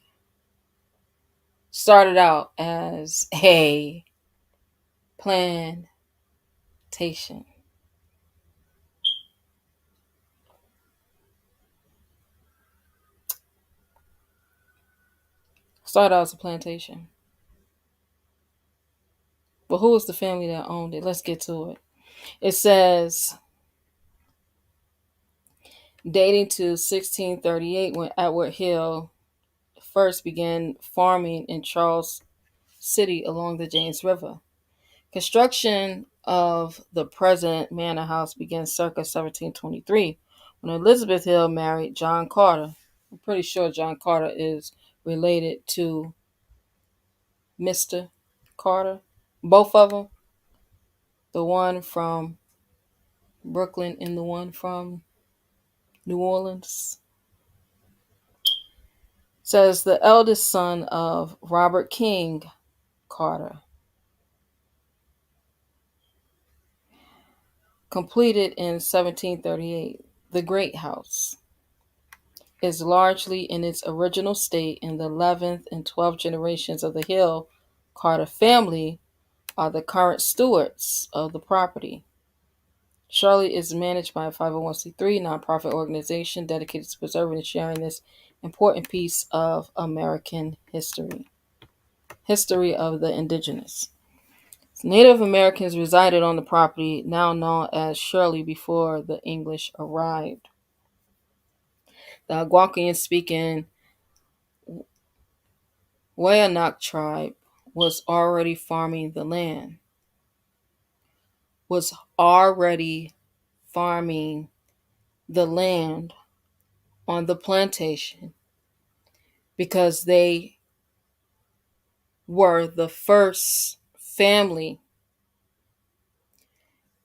Started out as a plantation. Started out as a plantation. But who was the family that owned it? Let's get to it. It says, dating to 1638 when Edward Hill first began farming in Charles City along the James River. Construction of the present manor house began circa 1723 when Elizabeth Hill married John Carter. I'm pretty sure John Carter is related to Mr. Carter. Both of them. The one from Brooklyn and the one from New Orleans. Says the eldest son of Robert King Carter. Completed in 1738, the Great House is largely in its original state, and the 11th and 12th generations of the Hill Carter family are the current stewards of the property. Shirley is managed by a 501c3 nonprofit organization dedicated to preserving and sharing this important piece of American history. History of the indigenous. Native Americans resided on the property now known as Shirley before the English arrived. The Algonquian-speaking Wyandot tribe was already farming the land. On the plantation because they were the first family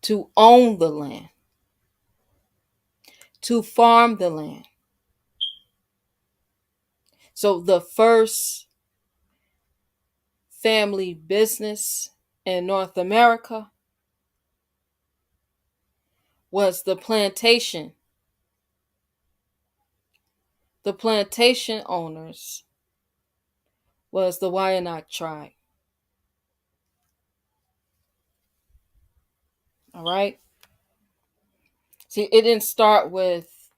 to own the land, to farm the land. So the first family business in North America was the plantation. The plantation owners was the Wyandot tribe. All right. See, it didn't start with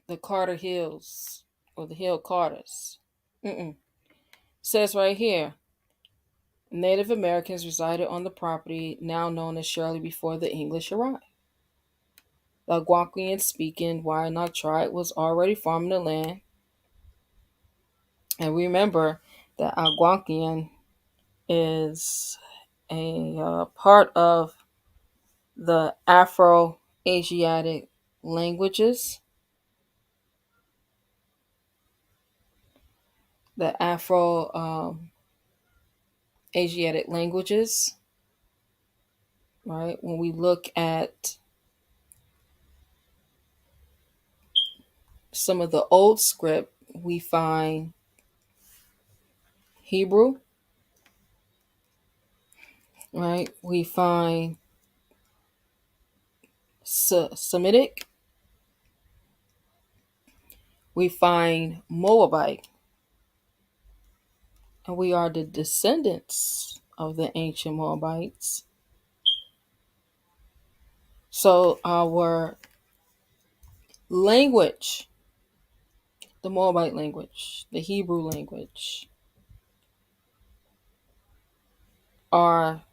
the Carter Hills or the Hill Carters. It says right here, Native Americans resided on the property now known as Shirley before the English arrived. The Algonquian-speaking Wyandot tribe was already farming the land. And remember that Algonquian is a part of the Afro-Asiatic languages. The Afro-Asiatic languages, right? When we look at some of the old script, we find Hebrew, right? We find Semitic. We find Moabite. And we are the descendants of the ancient Moabites. So our language, the Moabite language, the Hebrew language, are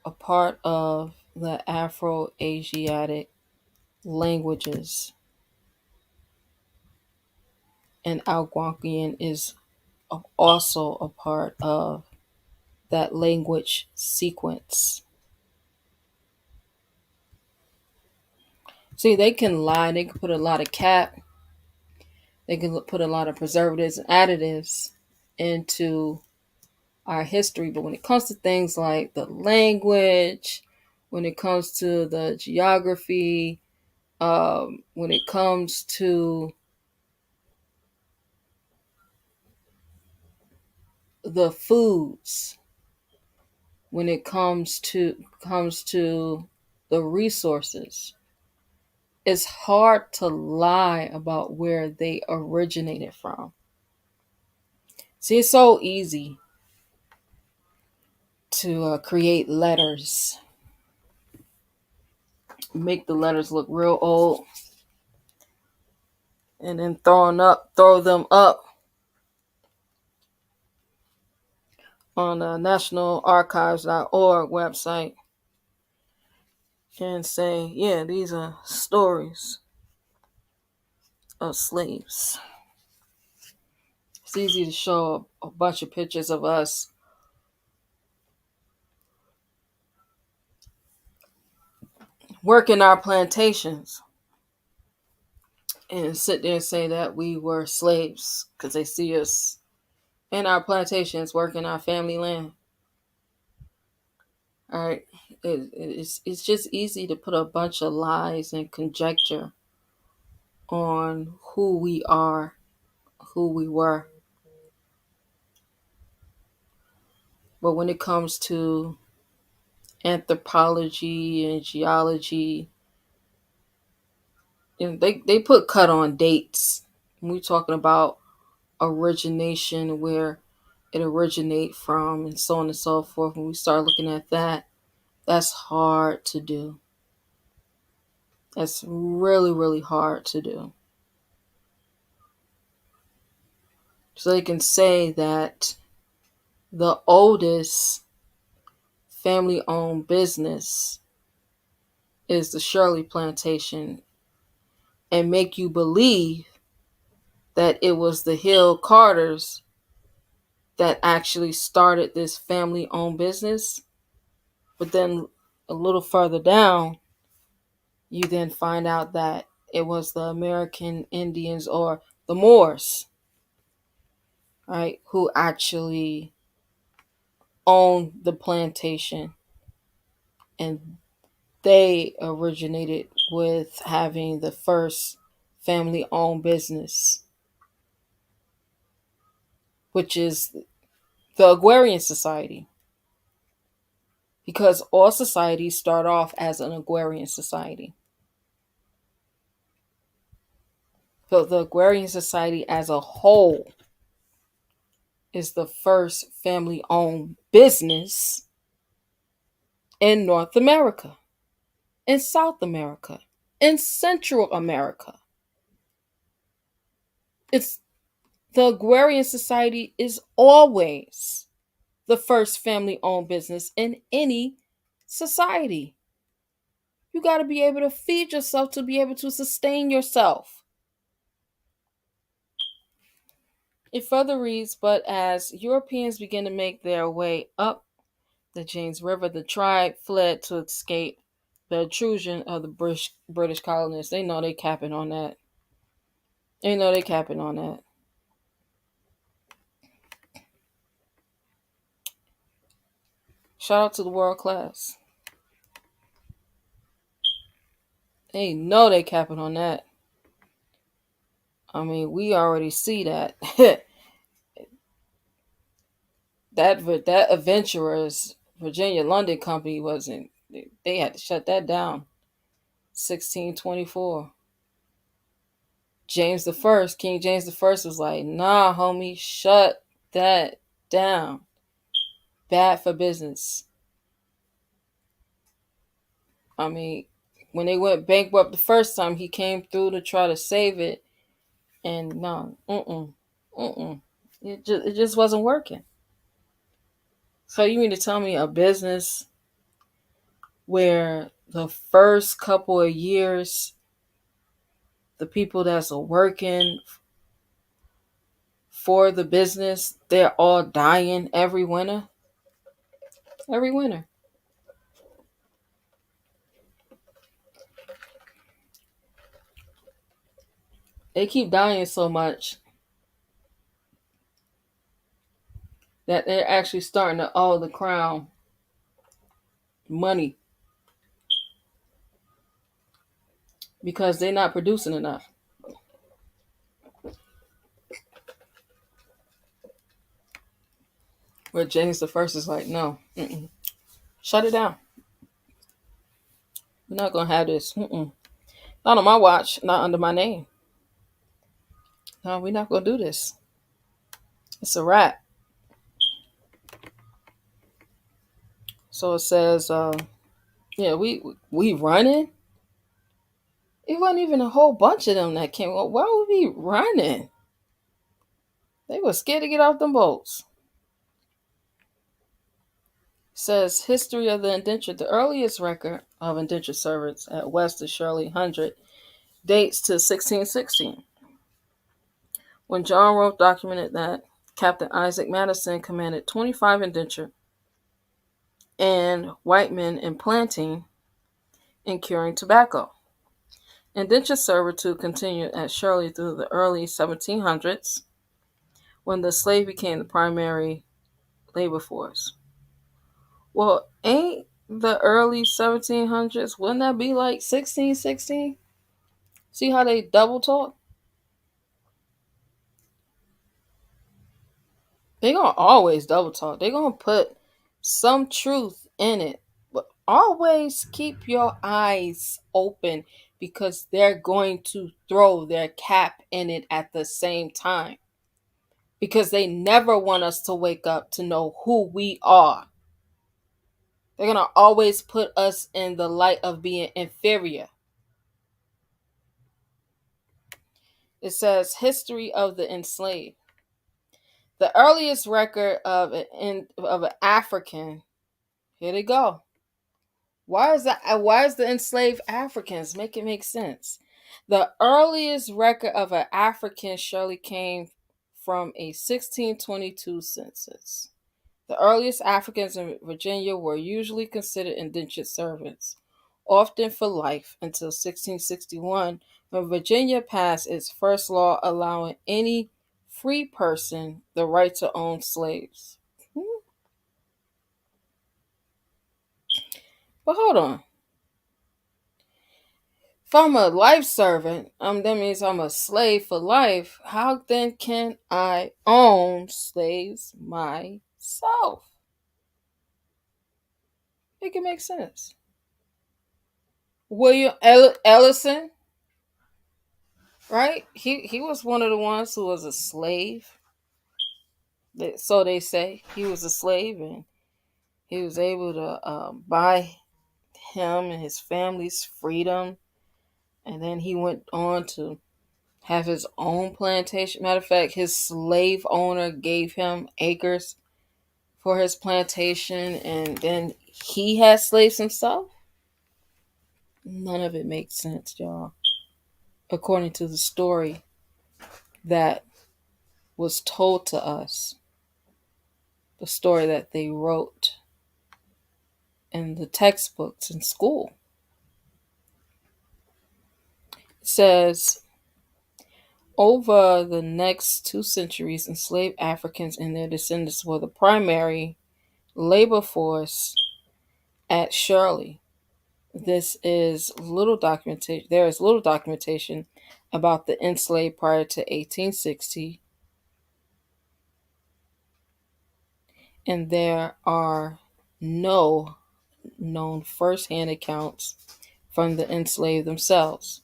a part of the Afro-Asiatic languages. And Algonquian is also a part of that language sequence. See, they can lie, they can put a lot of they can put a lot of preservatives and additives into our history, but when it comes to things like the language, when it comes to the geography, when it comes to the foods, when it comes to the resources, it's hard to lie about where they originated from. See, it's so easy to create letters, make the letters look real old, and then throw them up on the nationalarchives.org website and say, yeah, these are stories of slaves. It's easy to show a bunch of pictures of us working our plantations and sit there and say that we were slaves because they see us in our plantations working our family land. All right, it's just easy to put a bunch of lies and conjecture on who we are, who we were. But when it comes to anthropology and geology, they put cut on dates. When we're talking about origination, where it originate from, and so on and so forth. When we start looking at that, that's hard to do. That's really, really hard to do. So they can say that the oldest family-owned business is the Shirley Plantation and make you believe that it was the Hill Carters that actually started this family-owned business. But then a little further down, you then find out that it was the American Indians or the Moors, right, who actually owned the plantation, and they originated with having the first family-owned business, which is the Agrarian Society, because all societies start off as an agrarian society. So the Agrarian Society as a whole is the first family-owned business in North America, in South America, in Central America. It's the Agrarian Society is always the first family-owned business in any society. You got to be able to feed yourself to be able to sustain yourself. It further reads, but as Europeans begin to make their way up the James River, the tribe fled to escape the intrusion of the British colonists. They know they capping on that. They know they capping on that. Shout out to the world class. They know they capping on that. I mean, we already see that. that adventurers Virginia London Company wasn't. They had to shut that down. 1624. King James the First was like, nah, homie, shut that down. Bad for business. I mean, when they went bankrupt the first time, he came through to try to save it, and no, it just wasn't working. So you mean to tell me a business where the first couple of years, the people that's working for the business, they're all dying every winter? Every winter. They keep dying so much that they're actually starting to owe the crown money. because they're not producing enough. Where James the First is like, no, shut it down. We're not gonna have this. Not on my watch. Not under my name. No, we're not gonna do this. It's a wrap. So it says, yeah, we running. It wasn't even a whole bunch of them that came. Well, why would we running? They were scared to get off them boats. It says history of the indentured. The earliest record of indentured servants at West of Shirley 100 dates to 1616, when John Rope documented that Captain Isaac Madison commanded 25 indentured and white men in planting and curing tobacco. Indentured servitude continued at Shirley through the early 1700s, when the slave became the primary labor force. Well, ain't the early 1700s, wouldn't that be like 1616? See how they double talk? They gonna always double talk. They gonna put some truth in it. But always keep your eyes open, because they're going to throw their cap in it at the same time. Because they never want us to wake up to know who we are. They're going to always put us in the light of being inferior. It says history of the enslaved. The earliest record of an African, here they go. Why is the enslaved Africans? Make it make sense. The earliest record of an African surely came from a 1622 census. The earliest Africans in Virginia were usually considered indentured servants, often for life, until 1661, when Virginia passed its first law allowing any free person the right to own slaves. But hold on. If I'm a life servant, that means I'm a slave for life. How then can I own slaves myself? Make it make sense. William Ellison, right? He was one of the ones who was a slave. So they say he was a slave, and he was able to buy him and his family's freedom, and then he went on to have his own plantation. Matter of fact, his slave owner gave him acres for his plantation, and then he had slaves himself. None of it makes sense, y'all, according to the story that was told to us, the story that they wrote in the textbooks in school. It says, over the next 2 centuries, enslaved Africans and their descendants were the primary labor force at Shirley. There is little documentation about the enslaved prior to 1860, and there are no known first-hand accounts from the enslaved themselves.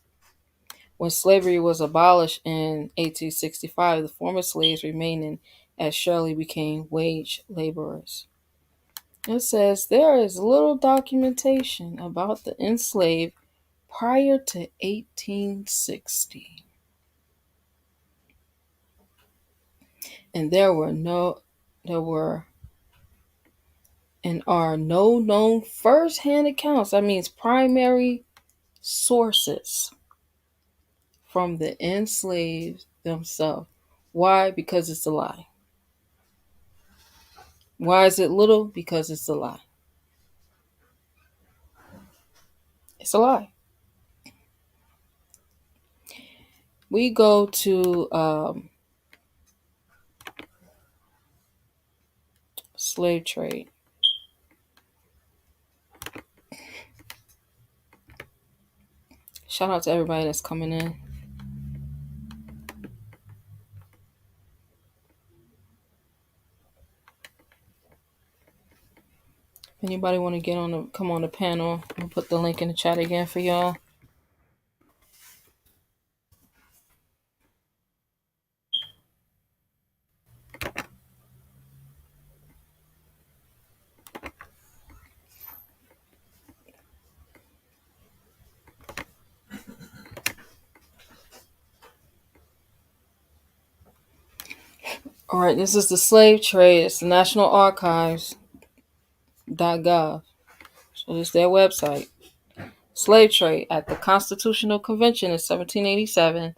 When slavery was abolished in 1865, the former slaves remaining at Shirley became wage laborers. It says there is little documentation about the enslaved prior to 1860. And there were and are no known first-hand accounts. That means primary sources from the enslaved themselves. Why? Because it's a lie. Why is it little? Because it's a lie. It's a lie. We go to slave trade. Shout out to everybody that's coming in. Anybody want to come on the panel? I'll put the link in the chat again for y'all. All right, this is the slave trade. It's the National Archives.gov. So it's their website. Slave trade. At the Constitutional Convention in 1787,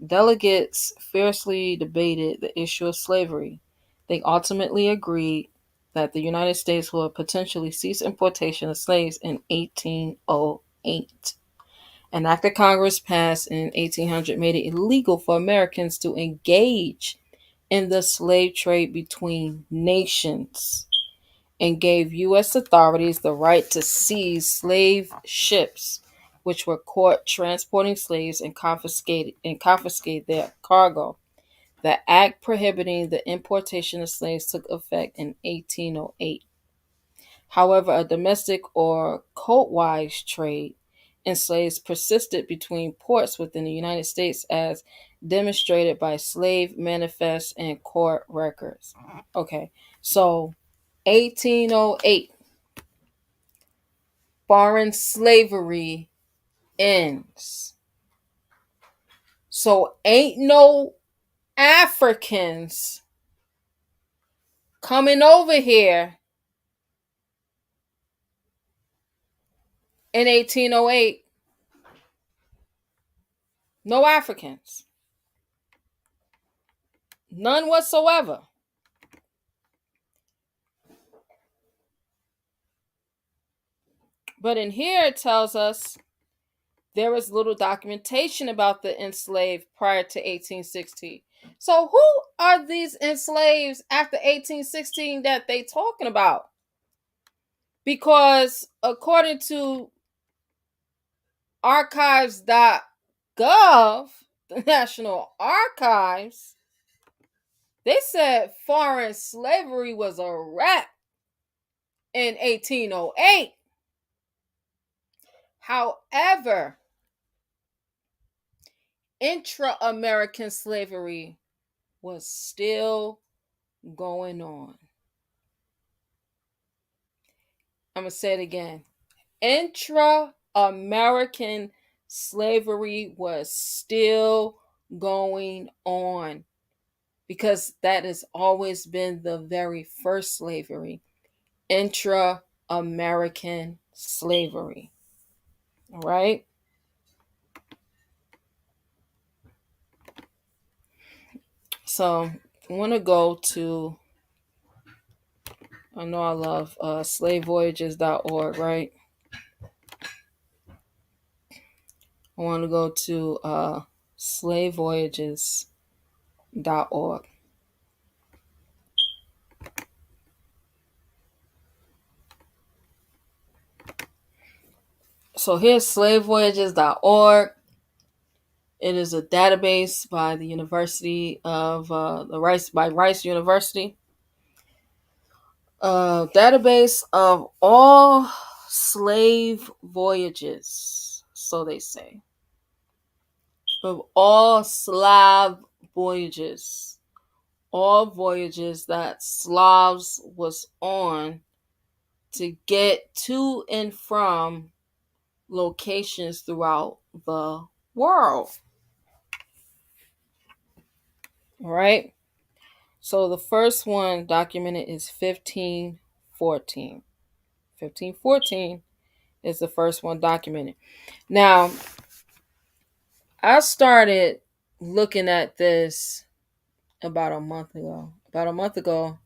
delegates fiercely debated the issue of slavery. They ultimately agreed that the United States would potentially cease importation of slaves in 1808. An act of Congress passed in 1800 made it illegal for Americans to engage in the slave trade between nations and gave U.S. authorities the right to seize slave ships, which were caught transporting slaves and confiscate their cargo. The act prohibiting the importation of slaves took effect in 1808. However, a domestic or coastwise trade in slaves persisted between ports within the United States, as demonstrated by slave manifests and court records. Okay, so 1808, foreign slavery ends. So ain't no Africans coming over here in 1808. No Africans. None whatsoever. But in here it tells us there is little documentation about the enslaved prior to 1816. So who are these enslaved after 1816 that they talking about? Because according to archives.gov, the National Archives, they said foreign slavery was a wrap in 1808. However, intra-American slavery was still going on. I'm going to say it again. Intra-American slavery was still going on, because that has always been the very first slavery. Intra-American slavery. All right? So I want to go to, I know I love slavevoyages.org, right? I want to go to slavevoyages.org. So here's slavevoyages.org. It is a database by the University of Rice University. Database of all slave voyages, so they say. Of all Slav voyages, all voyages that Slavs was on to get to and from locations throughout the world. All right. So the first one documented is 1514. 1514 is the first one documented. Now, I started looking at this about a month ago. About a month ago,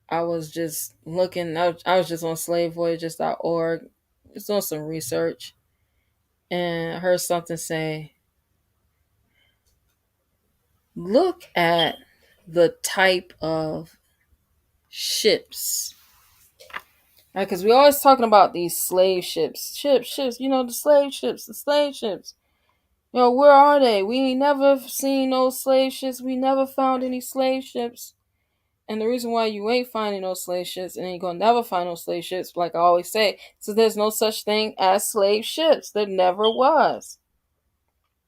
I was just looking, I was just on slavevoyages.org, just doing some research, and I heard something say, look at the type of ships. Right? Because we always talking about these slave ships. You know, the slave ships. You know, where are they? We ain't never seen no slave ships. We never found any slave ships. And the reason why you ain't finding no slave ships and ain't gonna never find no slave ships, like I always say, so there's no such thing as slave ships. There never was.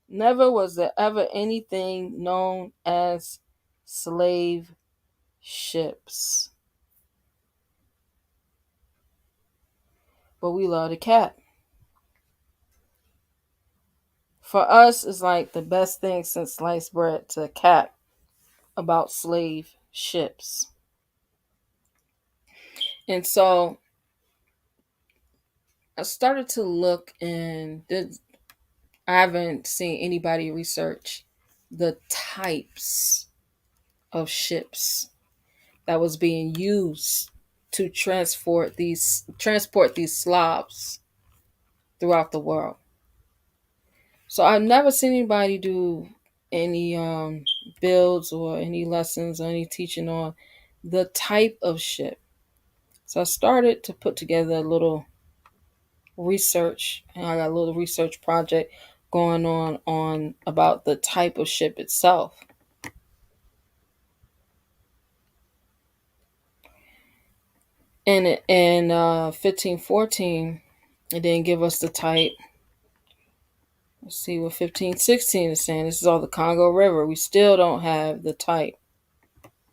Never was there ever anything known as slave ships. But we love the cat. For us, it's like the best thing since sliced bread to cat about slave ships. And so I started to look, and I haven't seen anybody research the types of ships that was being used to transport these Slavs throughout the world. So I've never seen anybody do any builds or any lessons or any teaching on the type of ship. So I started to put together a little research, and I got a little research project going on about the type of ship itself. And in 1514, it didn't give us the type. Let's see what 1516 is saying. This is all the Congo River. We still don't have the type,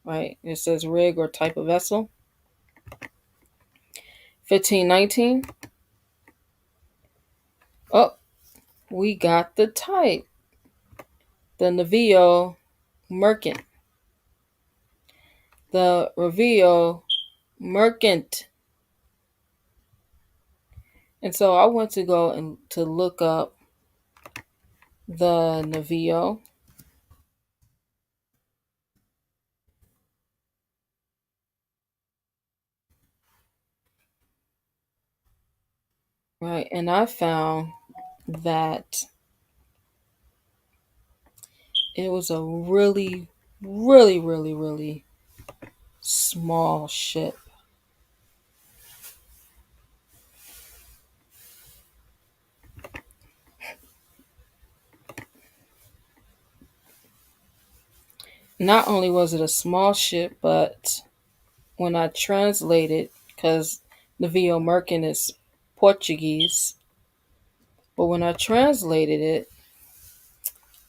right? It says rig or type of vessel. 1519. Oh, we got the type. The Navio Merchant. The Navio Merchant. And so I went to go and to look up the Navio. Right, and I found that it was a really, really, really, really small ship. Not only was it a small ship, but when I translated, because Navio Merchant is Portuguese, but when I translated it,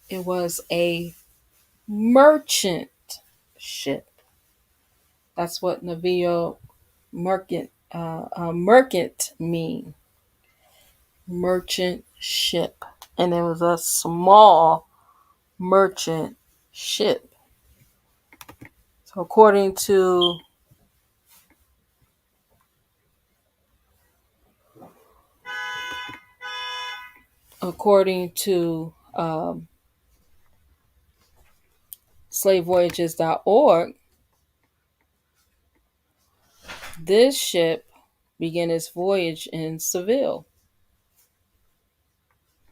it was a merchant ship. That's what Navio Merchant mean. Merchant ship. And it was a small merchant ship. So according to slavevoyages.org, this ship began its voyage in Seville.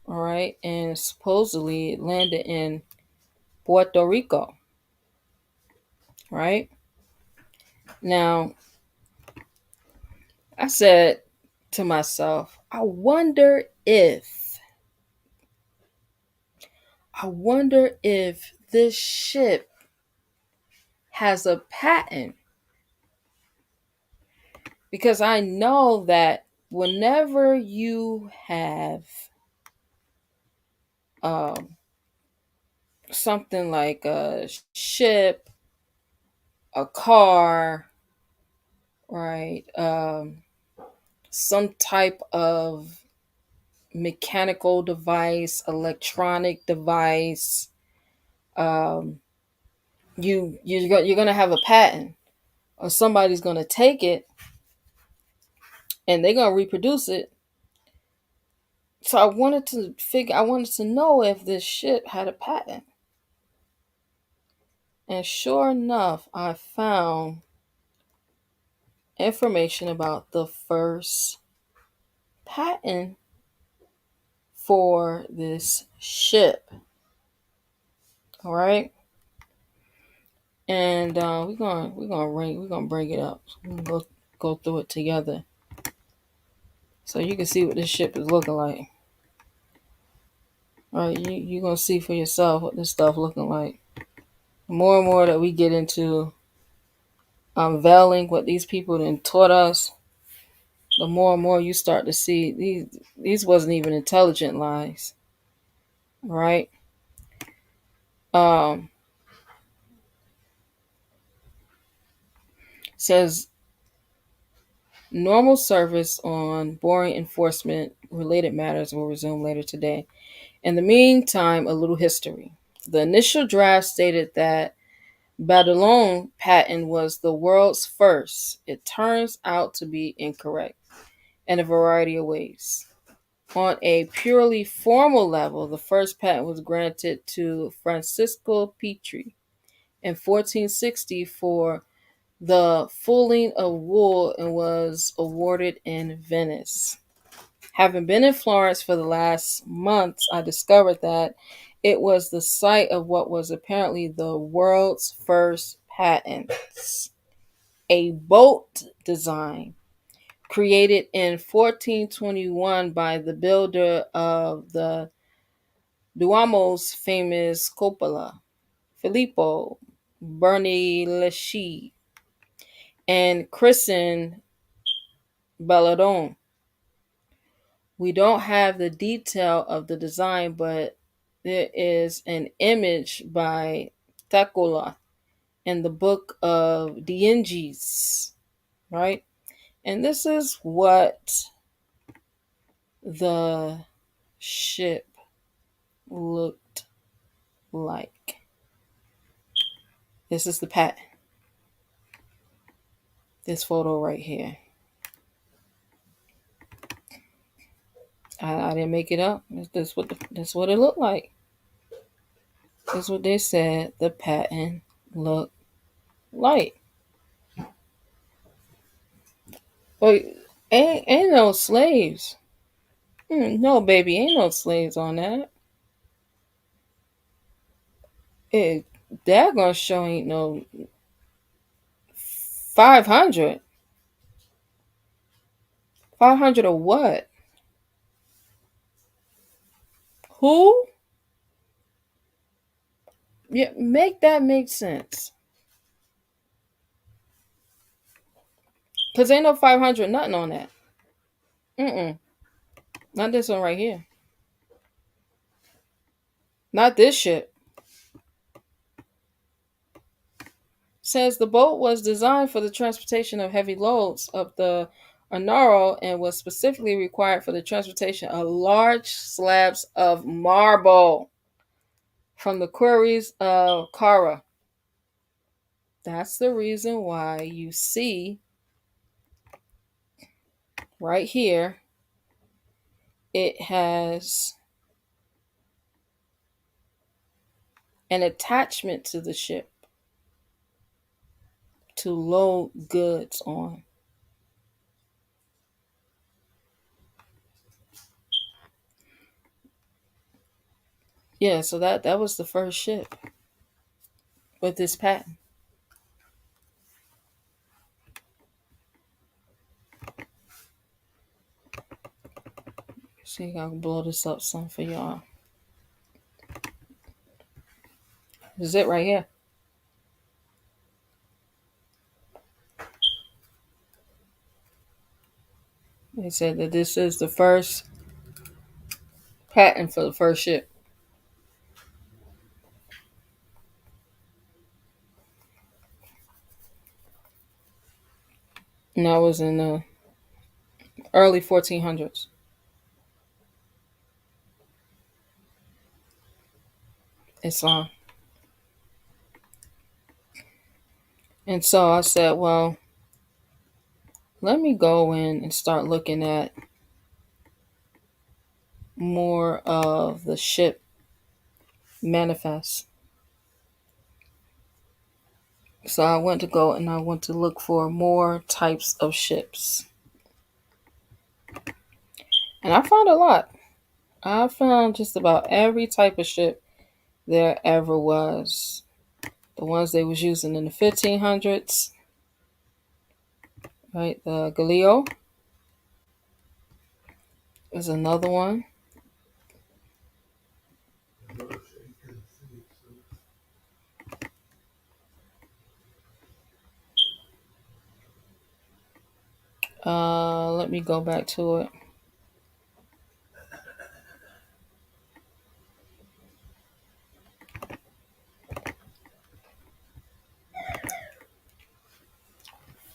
All right, and supposedly it landed in Puerto Rico. Right now, I said to myself, I wonder if this ship has a patent, because I know that whenever you have something like a ship, a car, right, some type of mechanical device, electronic device, um, you're gonna have a patent, or somebody's gonna take it and they're gonna reproduce it. So I wanted to know if this ship had a patent. And sure enough, I found information about the first patent for this ship. All right, and we're gonna bring it up. We're gonna go through it together. So you can see what this ship is looking like. All right, you're going to see for yourself what this stuff looking like. The more and more that we get into unveiling what these people then taught us, the more and more you start to see these wasn't even intelligent lies, right? Um, says normal service on boring enforcement related matters will resume later today. In the meantime, a little history. The initial draft stated that Badalone patent was the world's first. It turns out to be incorrect in a variety of ways. On a purely formal level, the first patent was granted to Francisco Petri in 1460 for the fulling of wool and was awarded in Venice. Having been in Florence for the last months, I discovered that it was the site of what was apparently the world's first patents, a boat design created in 1421 by the builder of the Duomo's famous cupola, Filippo Brunelleschi, and christened Belladone. We don't have the detail of the design, but there is an image by Tacola in the book of Dienges, right? And this is what the ship looked like. This is the pattern. This photo right here. I didn't make it up. This what it looked like. This is what they said the pattern looked like. But ain't no slaves. No, baby, ain't no slaves on that. It that gonna show ain't no 500. 500 of what? Who? Yeah, make that make sense. Cause ain't no 500 nothing on that. Mm-mm. Not this one right here. Not this ship. Says the boat was designed for the transportation of heavy loads up the Anaro and was specifically required for the transportation of large slabs of marble from the quarries of Kara. That's the reason why you see right here it has an attachment to the ship to load goods on. Yeah, so that was the first ship with this patent. See, I can blow this up some for y'all. This is it right here. They said that this is the first patent for the first ship. And that was in the early 1400s. Islam. And so I said, well, let me go in and start looking at more of the ship manifest. So I went to look for more types of ships. And I found a lot. I found just about every type of ship there ever was. The ones they was using in the 1500s, right? The Galileo. There's another one. Let me go back to it.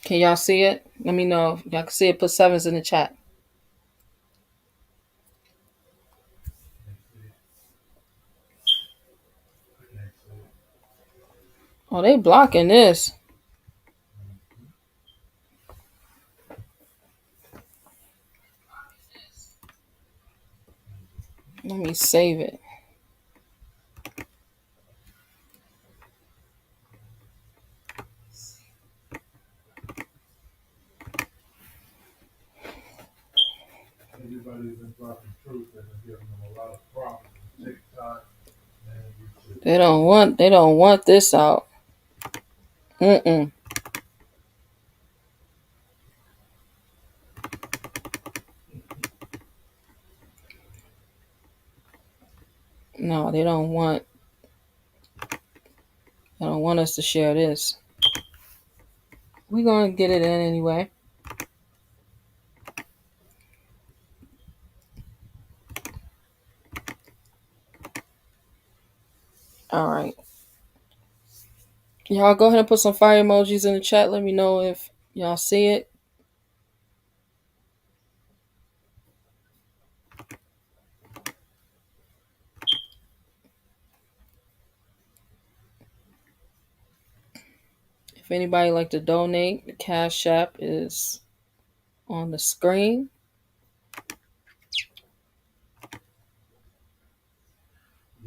Can y'all see it? Let me know if y'all can see it. Put sevens in the chat. Oh, they blocking this. Let me save it. Everybody's been dropping truth and giving them a lot of problems. TikTok, man, They don't want this out. Mm-mm. No, they don't want us to share this. We're gonna get it in anyway. All right. Y'all go ahead and put some fire emojis in the chat. Let me know if y'all see it. If anybody like to donate, the Cash App is on the screen.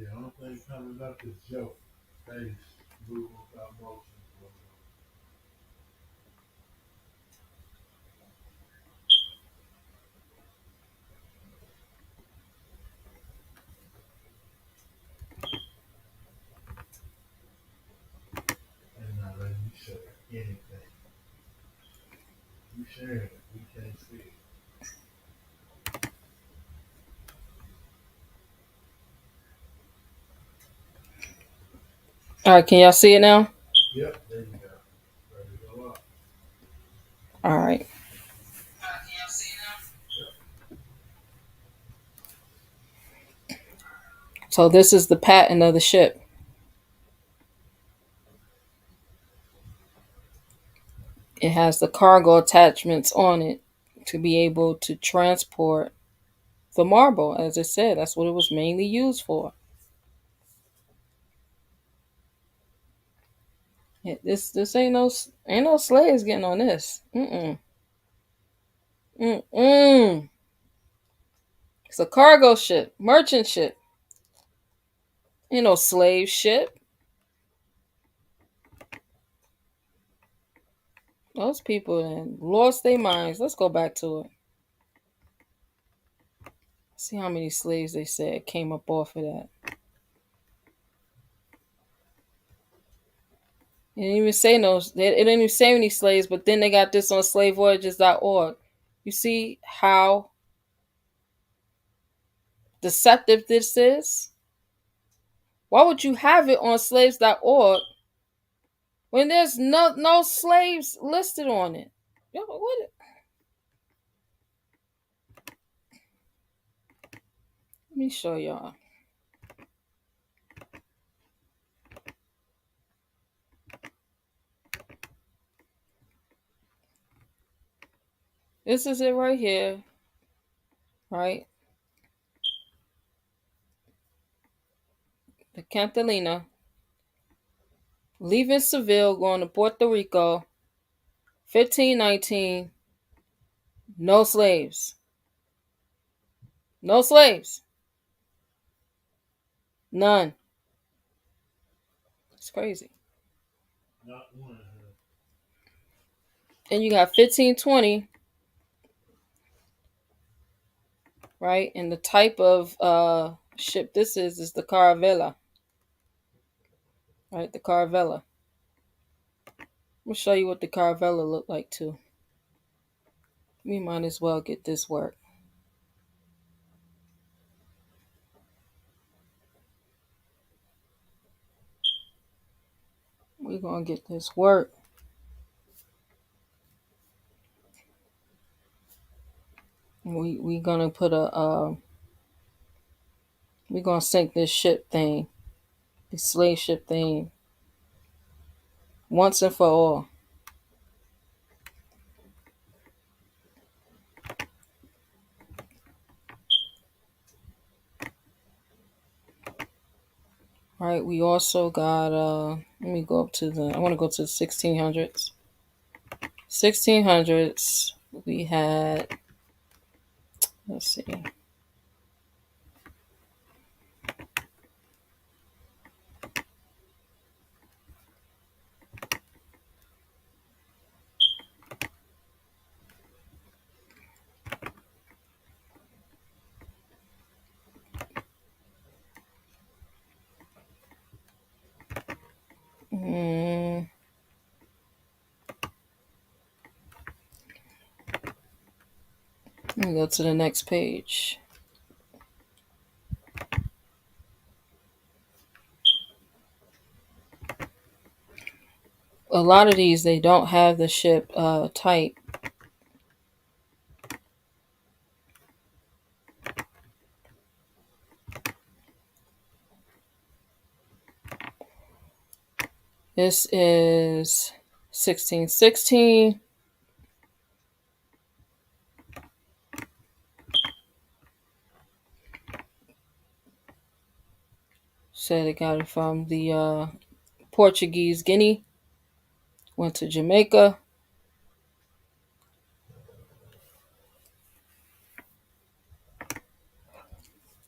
the only thing coming up is joke. Face, move without motion. And not letting you share anything. You sharing it, we can't see it. All right, can y'all see it now? Yep, there you go. Ready to go up. All right. So this is the patent of the ship. It has the cargo attachments on it to be able to transport the marble. As I said, that's what it was mainly used for. Yeah, this ain't no slaves getting on this. Mm-mm. It's a cargo ship, merchant ship. Ain't no slave ship. Those people then lost their minds. Let's go back to it. See how many slaves they said came up off of that. It didn't even say no. It didn't even say any slaves. But then they got this on slavevoyages.org. You see how deceptive this is? Why would you have it on slaves.org when there's no slaves listed on it? Yo, what? Let me show y'all. This is it right here, right? The Cantalina leaving Seville, going to Puerto Rico, 1519. No slaves. No slaves. None. It's crazy. Not one. And you got 1520, right? And the type of ship this is the Caravella. Right, the Caravella. I'm gonna show you what the Caravella looked like too. We might as well get this work. We're gonna get this work. We gonna put a we gonna sink this ship thing, the slave ship thing, once and for all. All right. We also got let me go up to I want to go to the 1600s. 1600s. We had, let's see. Let me go to the next page. A lot of these, they don't have the ship type. This is 1616. Said it got it from the Portuguese Guinea. Went to Jamaica.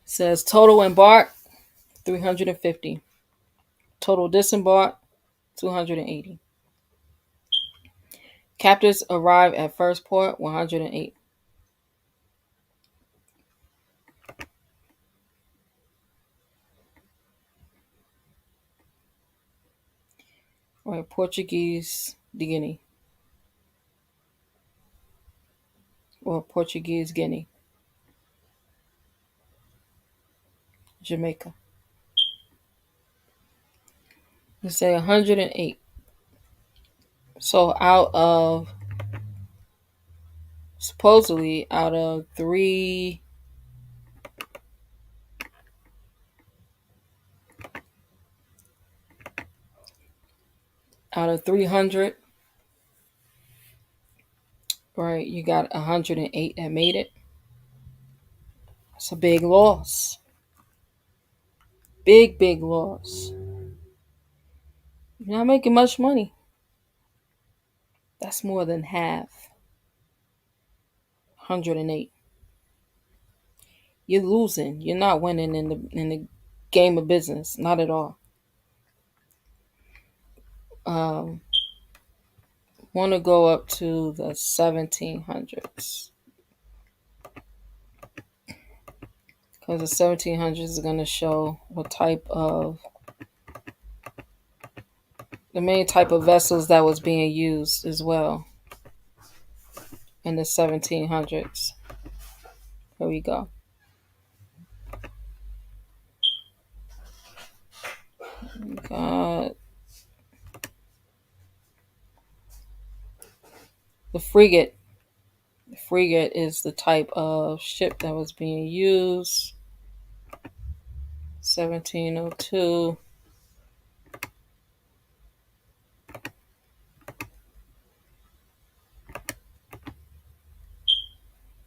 Says total embark 350. Total disembark 280. Captives arrive at first port 108. Right, Portuguese Guinea. Or Portuguese Guinea. Jamaica. You say 108. So supposedly out of 300, right, you got 108 that made it. That's a big loss. Big loss. You're not making much money. That's more than half. 108. You're losing. You're not winning in the game of business. Not at all. Want to go up to the 1700s. Because the 1700s is going to show what type of, the main type of vessels that was being used as well in the 1700s. Here we go. We got the frigate. The frigate is the type of ship that was being used. 1702.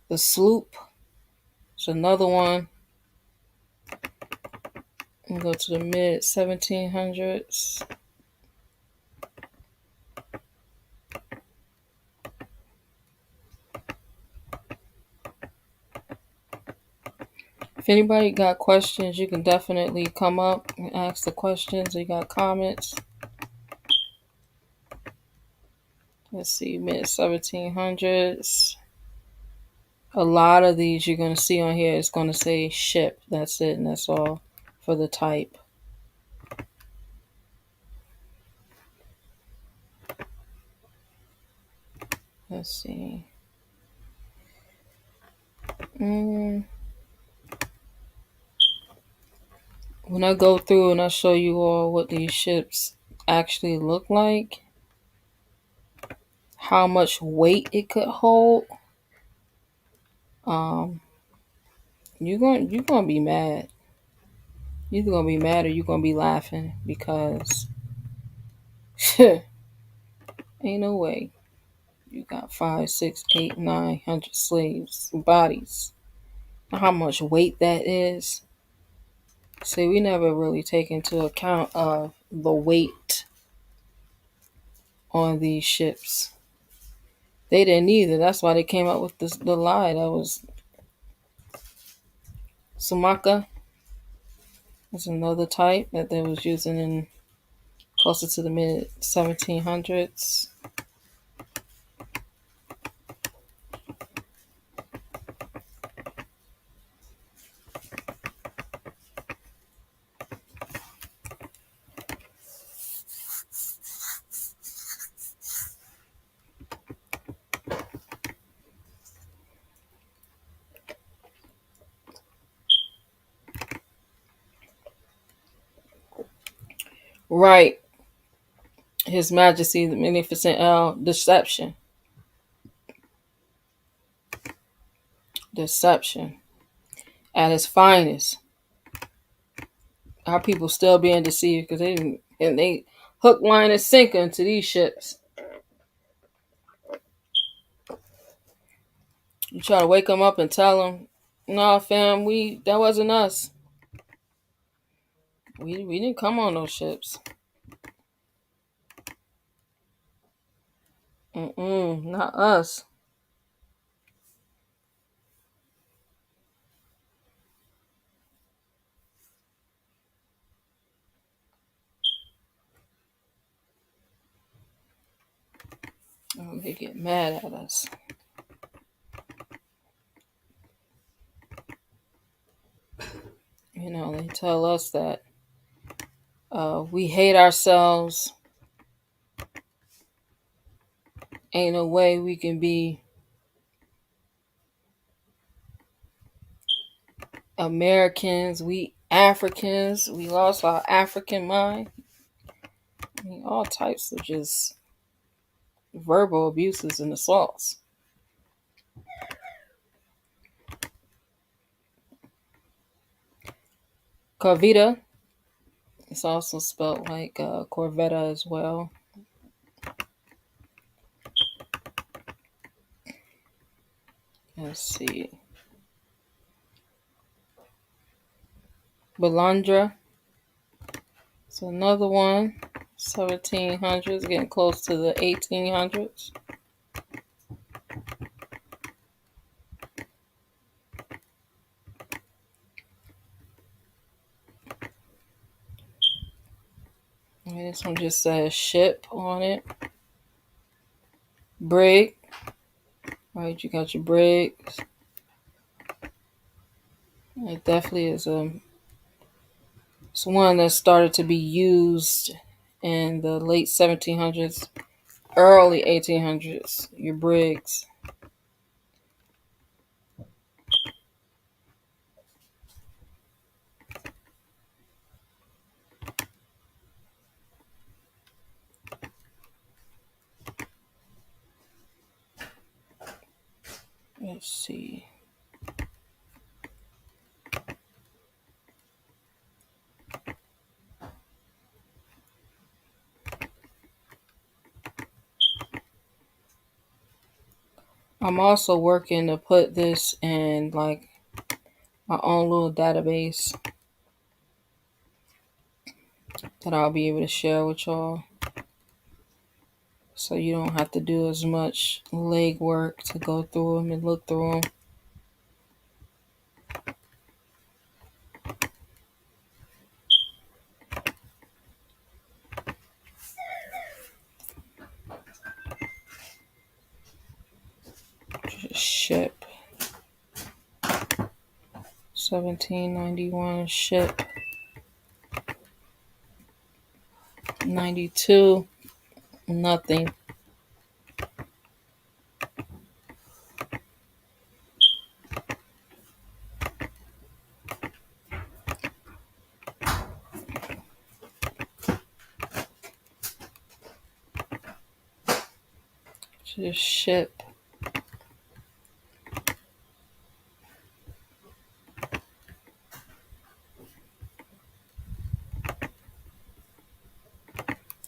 The sloop is another one. We'll go to the mid 1700s. If anybody got questions, you can definitely come up and ask the questions. You got comments. Let's see, mid 1700s. A lot of these you're going to see on here is going to say ship. That's it, and that's all for the type. Let's see. When I go through and I show you all what these ships actually look like, how much weight it could hold, um, you're gonna be mad. You're either gonna be mad or you're gonna be laughing because ain't no way you got 5, 6, 8, 900 slaves bodies. How much weight that is. See, we never really take into account of the weight on these ships. They didn't either. That's why they came up with the lie. That was Sumaka. That's another type that they was using in closer to the mid 1700s. Right. His Majesty the Magnificent L. Deception. Deception. At its finest. Our people still being deceived because they didn't, and they hook, line, and sinker into these ships. You try to wake them up and tell them, "Nah, fam, that wasn't us. We didn't come on those ships. Not us." Oh, they get mad at us. They tell us that we hate ourselves. Ain't no way we can be Americans. We Africans. We lost our African mind. All types of just verbal abuses and assaults. Corvita. It's also spelled like Corvetta as well. Let's see. Balandra. It's another one. 1700s, getting close to the 1800s. This one just says ship on it. Brig. Right, you got your brigs. It definitely is it's one that started to be used in the late 1700s, early 1800s. Your brigs. Let's see. I'm also working to put this in like my own little database that I'll be able to share with y'all. So you don't have to do as much legwork to go through them and look through them. Ship. 1791 ship. 92. Nothing. Just ship.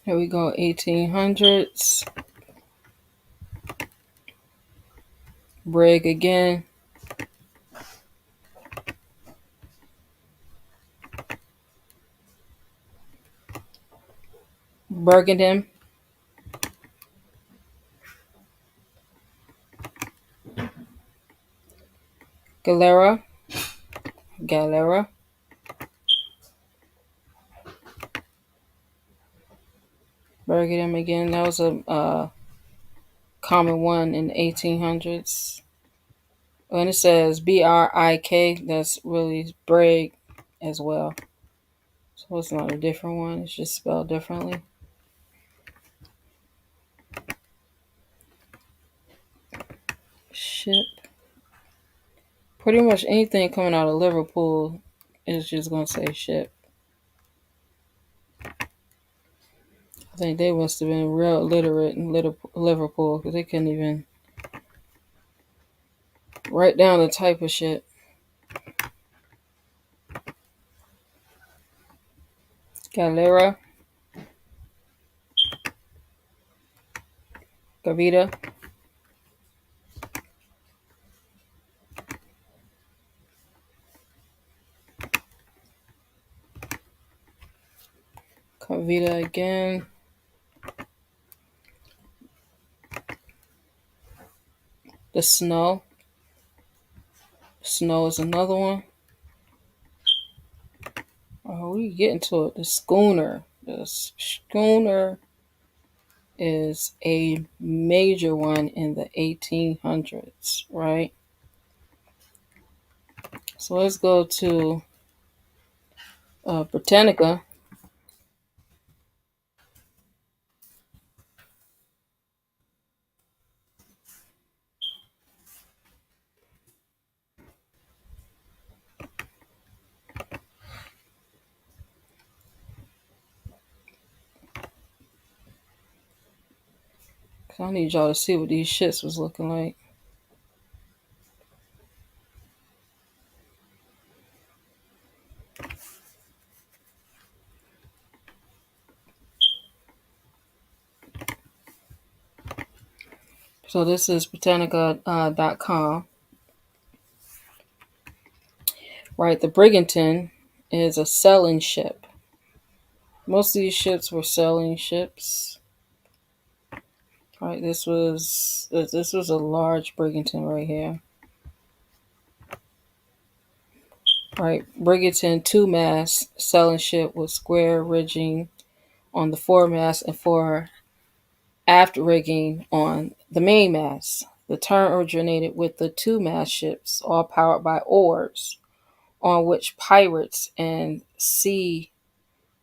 Here we go, 1800s. Brig again. Bergendem. Galera. Bergendem again. That was a common one in the 1800s. When it says BRIK, that's really Brig as well. So it's not a different one. It's just spelled differently. Ship. Pretty much anything coming out of Liverpool is just going to say ship. I think they must have been real illiterate in Liverpool because they couldn't even write down the type of shit. Galera. Gavita. Gavita again. The Snow. Snow is another one. Oh, we getting to it. The Schooner. The Schooner is a major one in the 1800s, right? So let's go to Britannica. I need y'all to see what these shits was looking like. So this is Britannica.com. Right, the Brigantine is a sailing ship. Most of these ships were sailing ships. Right, this was a large brigantine right here. Right, brigantine 2-mast sailing ship with square rigging on the foremast and fore aft rigging on the mainmast. The term originated with the 2-mast ships, all powered by oars, on which pirates and sea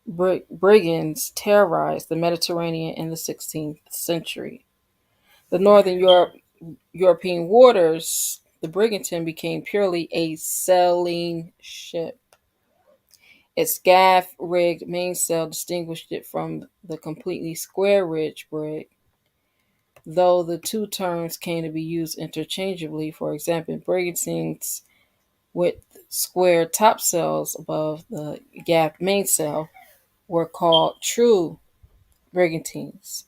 brigands terrorized the Mediterranean in the 16th century. The Northern European waters, the brigantine became purely a sailing ship. Its gaff-rigged mainsail distinguished it from the completely square-rigged brig, though the two terms came to be used interchangeably. For example, brigantines with square topsails above the gaff mainsail were called true brigantines,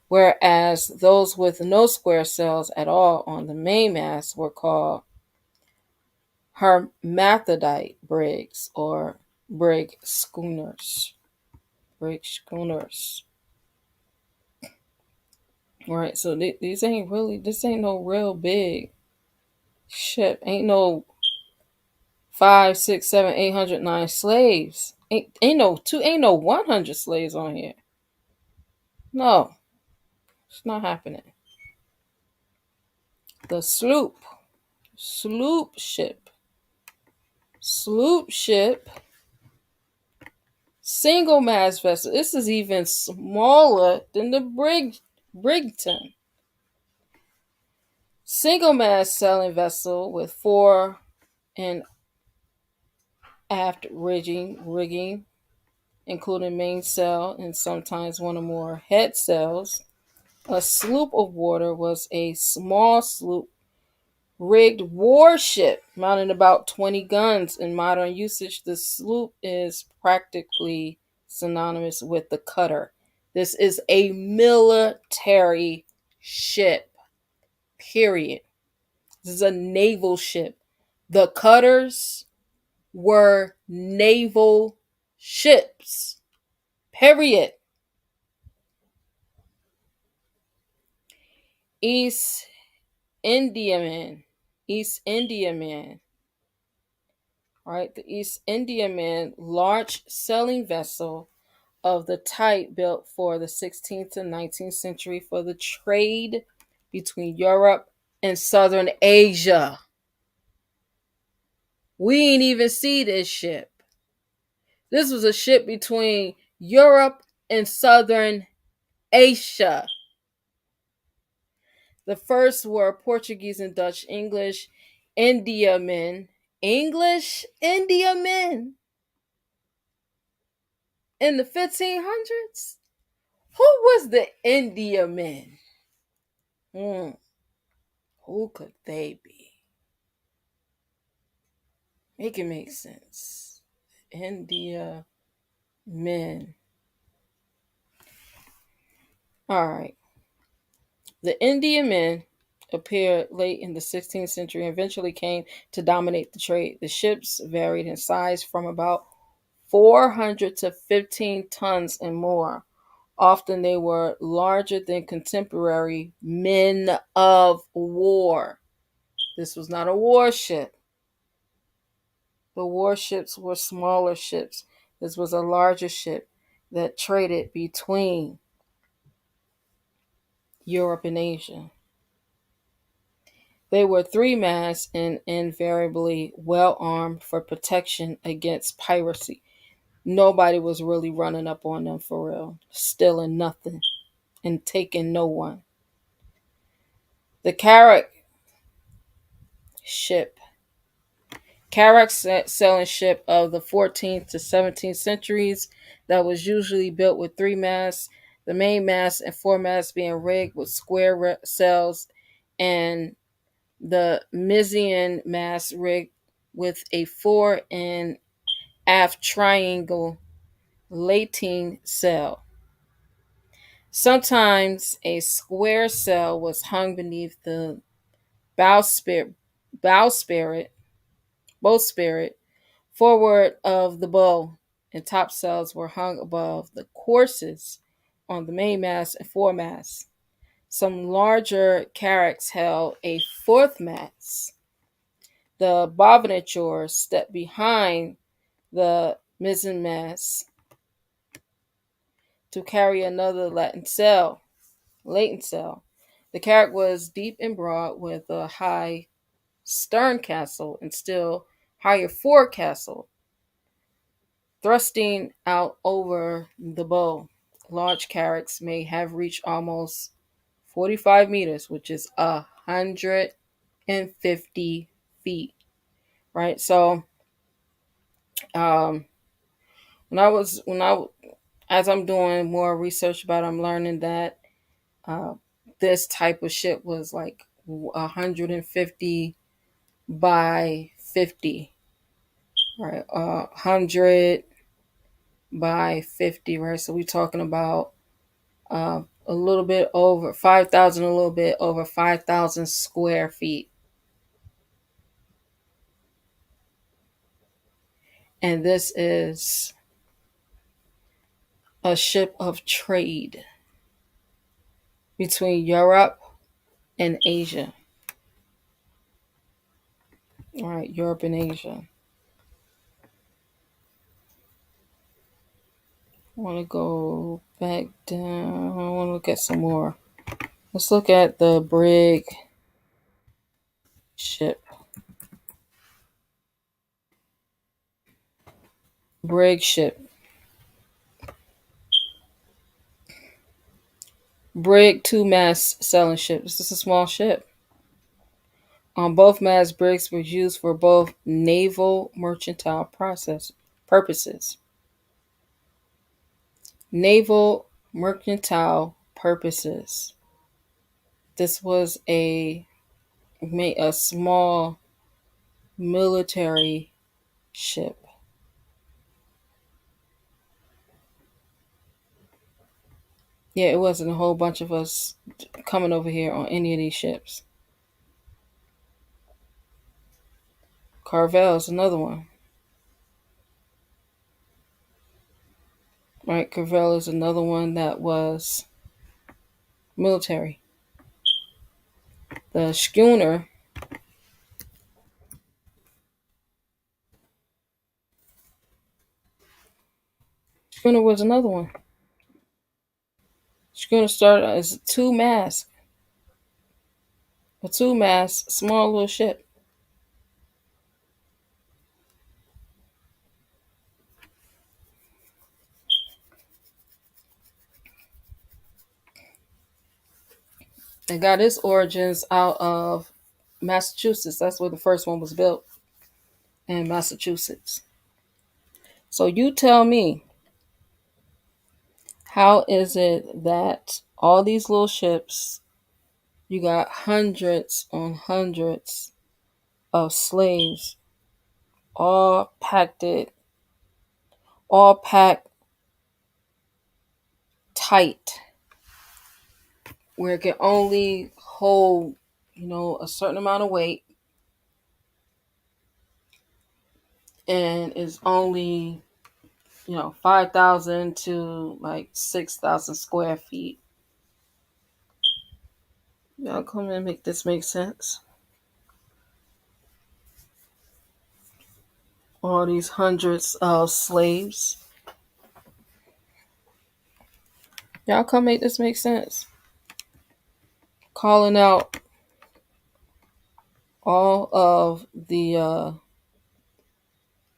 whereas those with no square sails at all on the mainmast were called hermaphrodite brigs or brig schooners. Brig schooners. All right, so these ain't really. This ain't no real big ship. Ain't no 5, 6, 7, 809 slaves. Ain't no 100 slaves on here. No, it's not happening. The sloop ship, single mast vessel. This is even smaller than the brigantine. Single mast sailing vessel with fore and aft rigging, including mainsail and sometimes one or more head sails. A sloop of water was a small sloop rigged warship mounting about 20 guns. In modern usage, the sloop is practically synonymous with the cutter. This is a military ship, period. This is a naval ship. The cutters were naval ships, period. East Indiaman. East Indiaman. Right? The East Indiaman, large sailing vessel of the type built for the 16th to 19th century for the trade between Europe and Southern Asia. We ain't even see this ship. This was a ship between Europe and Southern Asia. The first were Portuguese and Dutch Indiamen. English Indiamen in the 1500s? Who was the Indiamen? Who could they be? Make it make sense. India men. All right. The Indian men appeared late in the 16th century and eventually came to dominate the trade. The ships varied in size from about 400 to 15 tons and more. Often they were larger than contemporary men of war. This was not a warship. The warships were smaller ships. This was a larger ship that traded between Europe and Asia. They were three-mast and invariably well armed for protection against piracy. Nobody was really running up on them for real, stealing nothing and taking no one. The ship Carrack sailing ship of the 14th to 17th centuries that was usually built with three masts, the main mast and foremast being rigged with square sails, and the mizzen mast rigged with a fore and aft triangle lateen sail. Sometimes a square sail was hung beneath the bowsprit, bowsprit, bowsprit forward of the bow, and topsails were hung above the courses on the mainmast and foremast. Some larger carracks held a fourth mast. The bonaventure stepped behind the mizzenmast to carry another latent sail. The carrack was deep and broad with a high stern castle and still higher forecastle thrusting out over the bow. Large carracks may have reached almost 45 meters, which is 150 feet. Right. So, um, when I as I'm doing more research about it, I'm learning that uh, this type of ship was like 150 by 50, right? 100 by 50, right? So we're talking about a little bit over 5,000, a little bit over 5,000 square feet. And this is a ship of trade between Europe and Asia. All right, Europe and Asia. I want to go back down. I want to look at some more. Let's look at the brig ship. Brig ship. Brig two-mast sailing ship. This is a small ship. On both masts, brigs were used for both naval mercantile purposes. Naval mercantile purposes. This was a small military ship. Yeah, it wasn't a whole bunch of us coming over here on any of these ships. Carvel is another one. Right, Carvel is another one that was military. The schooner was another one. Schooner started as a two mast, small little ship. It got its origins out of Massachusetts. That's where the first one was built, in Massachusetts. So you tell me, how is it that all these little ships, you got hundreds on hundreds of slaves, all all packed tight, where it can only hold, a certain amount of weight, and is only, 5,000 to like 6,000 square feet. Y'all come and make this make sense. All these hundreds of slaves. Y'all come make this make sense. Calling out all of the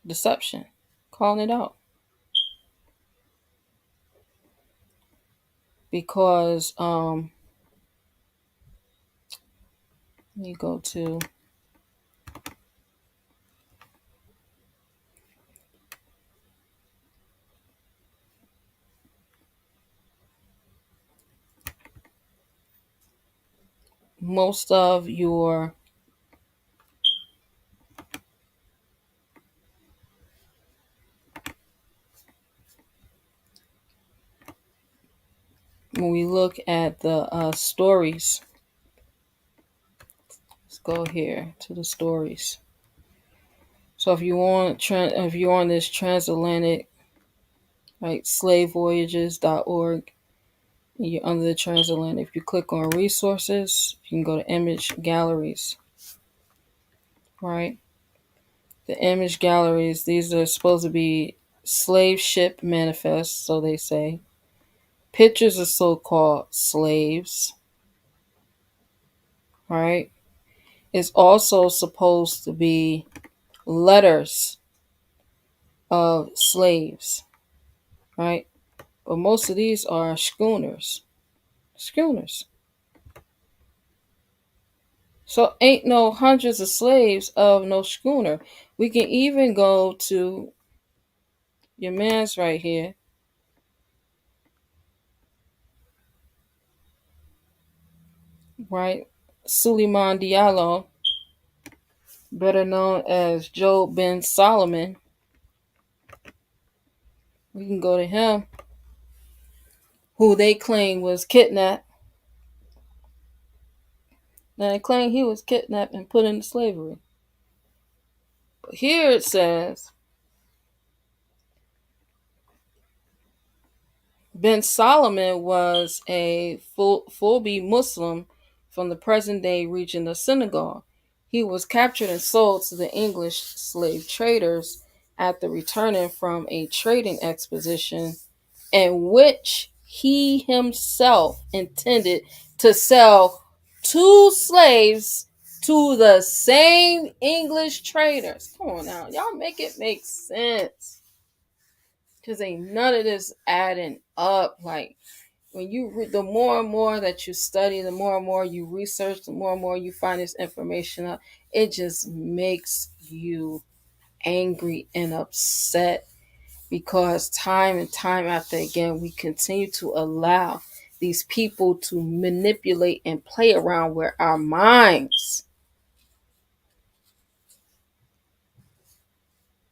deception. Calling it out. Because let me go to most of your when we look at the stories. Let's go here to the stories. So if you're on this transatlantic, like slavevoyages.org, and you're under the transatlantic, if you click on resources, you can go to image galleries. Right? The image galleries, these are supposed to be slave ship manifests, so they say. Pictures of so-called slaves. Right? It's also supposed to be letters of slaves. Right? But most of these are schooners. Schooners. So ain't no hundreds of slaves of no schooner. We can even go to your man's right here. Right? Suleiman Diallo, better known as Joe Ben Solomon. We can go to him, who they claim was kidnapped. Now they claim he was kidnapped and put into slavery. But here it says Ben Solomon was a Fulbe Muslim from the present-day region of Senegal. He was captured and sold to the English slave traders after returning from a trading expedition in which he himself intended to sell two slaves to the same English traders. Come on now, y'all make it make sense. Because ain't none of this adding up. Like, when the more and more that you study, the more and more you research, the more and more you find this information out, it just makes you angry and upset, because time and time after again we continue to allow these people to manipulate and play around with our minds.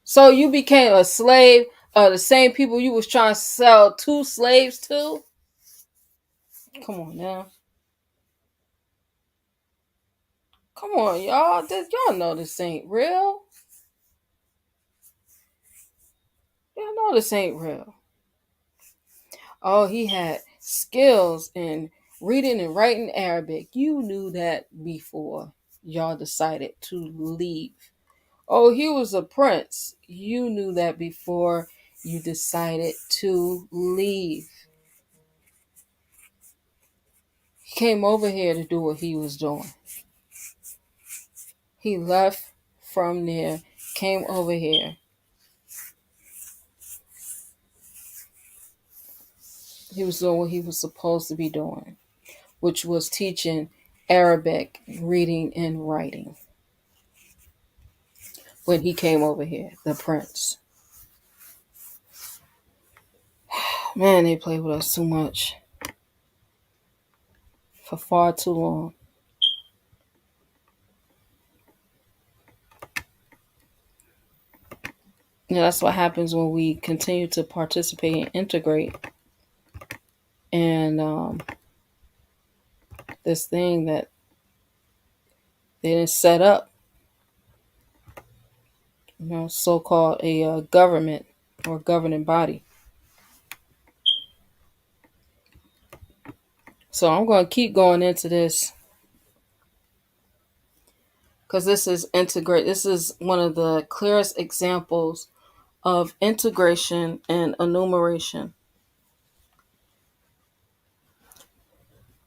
So you became a slave of the same people you was trying to sell two slaves to? Come on now. Come on, y'all. Y'all know this ain't real. Y'all know this ain't real. Oh, he had skills in reading and writing Arabic. You knew that before y'all decided to leave. Oh, he was a prince. You knew that before you decided to leave. He came over here to do what he was doing. He left from there, came over here. He was doing what he was supposed to be doing, which was teaching Arabic, reading and writing. When he came over here, the prince. Man, they played with us too much. For far too long. Yeah, that's what happens when we continue to participate and integrate in this thing that they didn't set up, so-called a government or governing body. So I'm going to keep going into this because this is integrate. This is one of the clearest examples of integration and enumeration.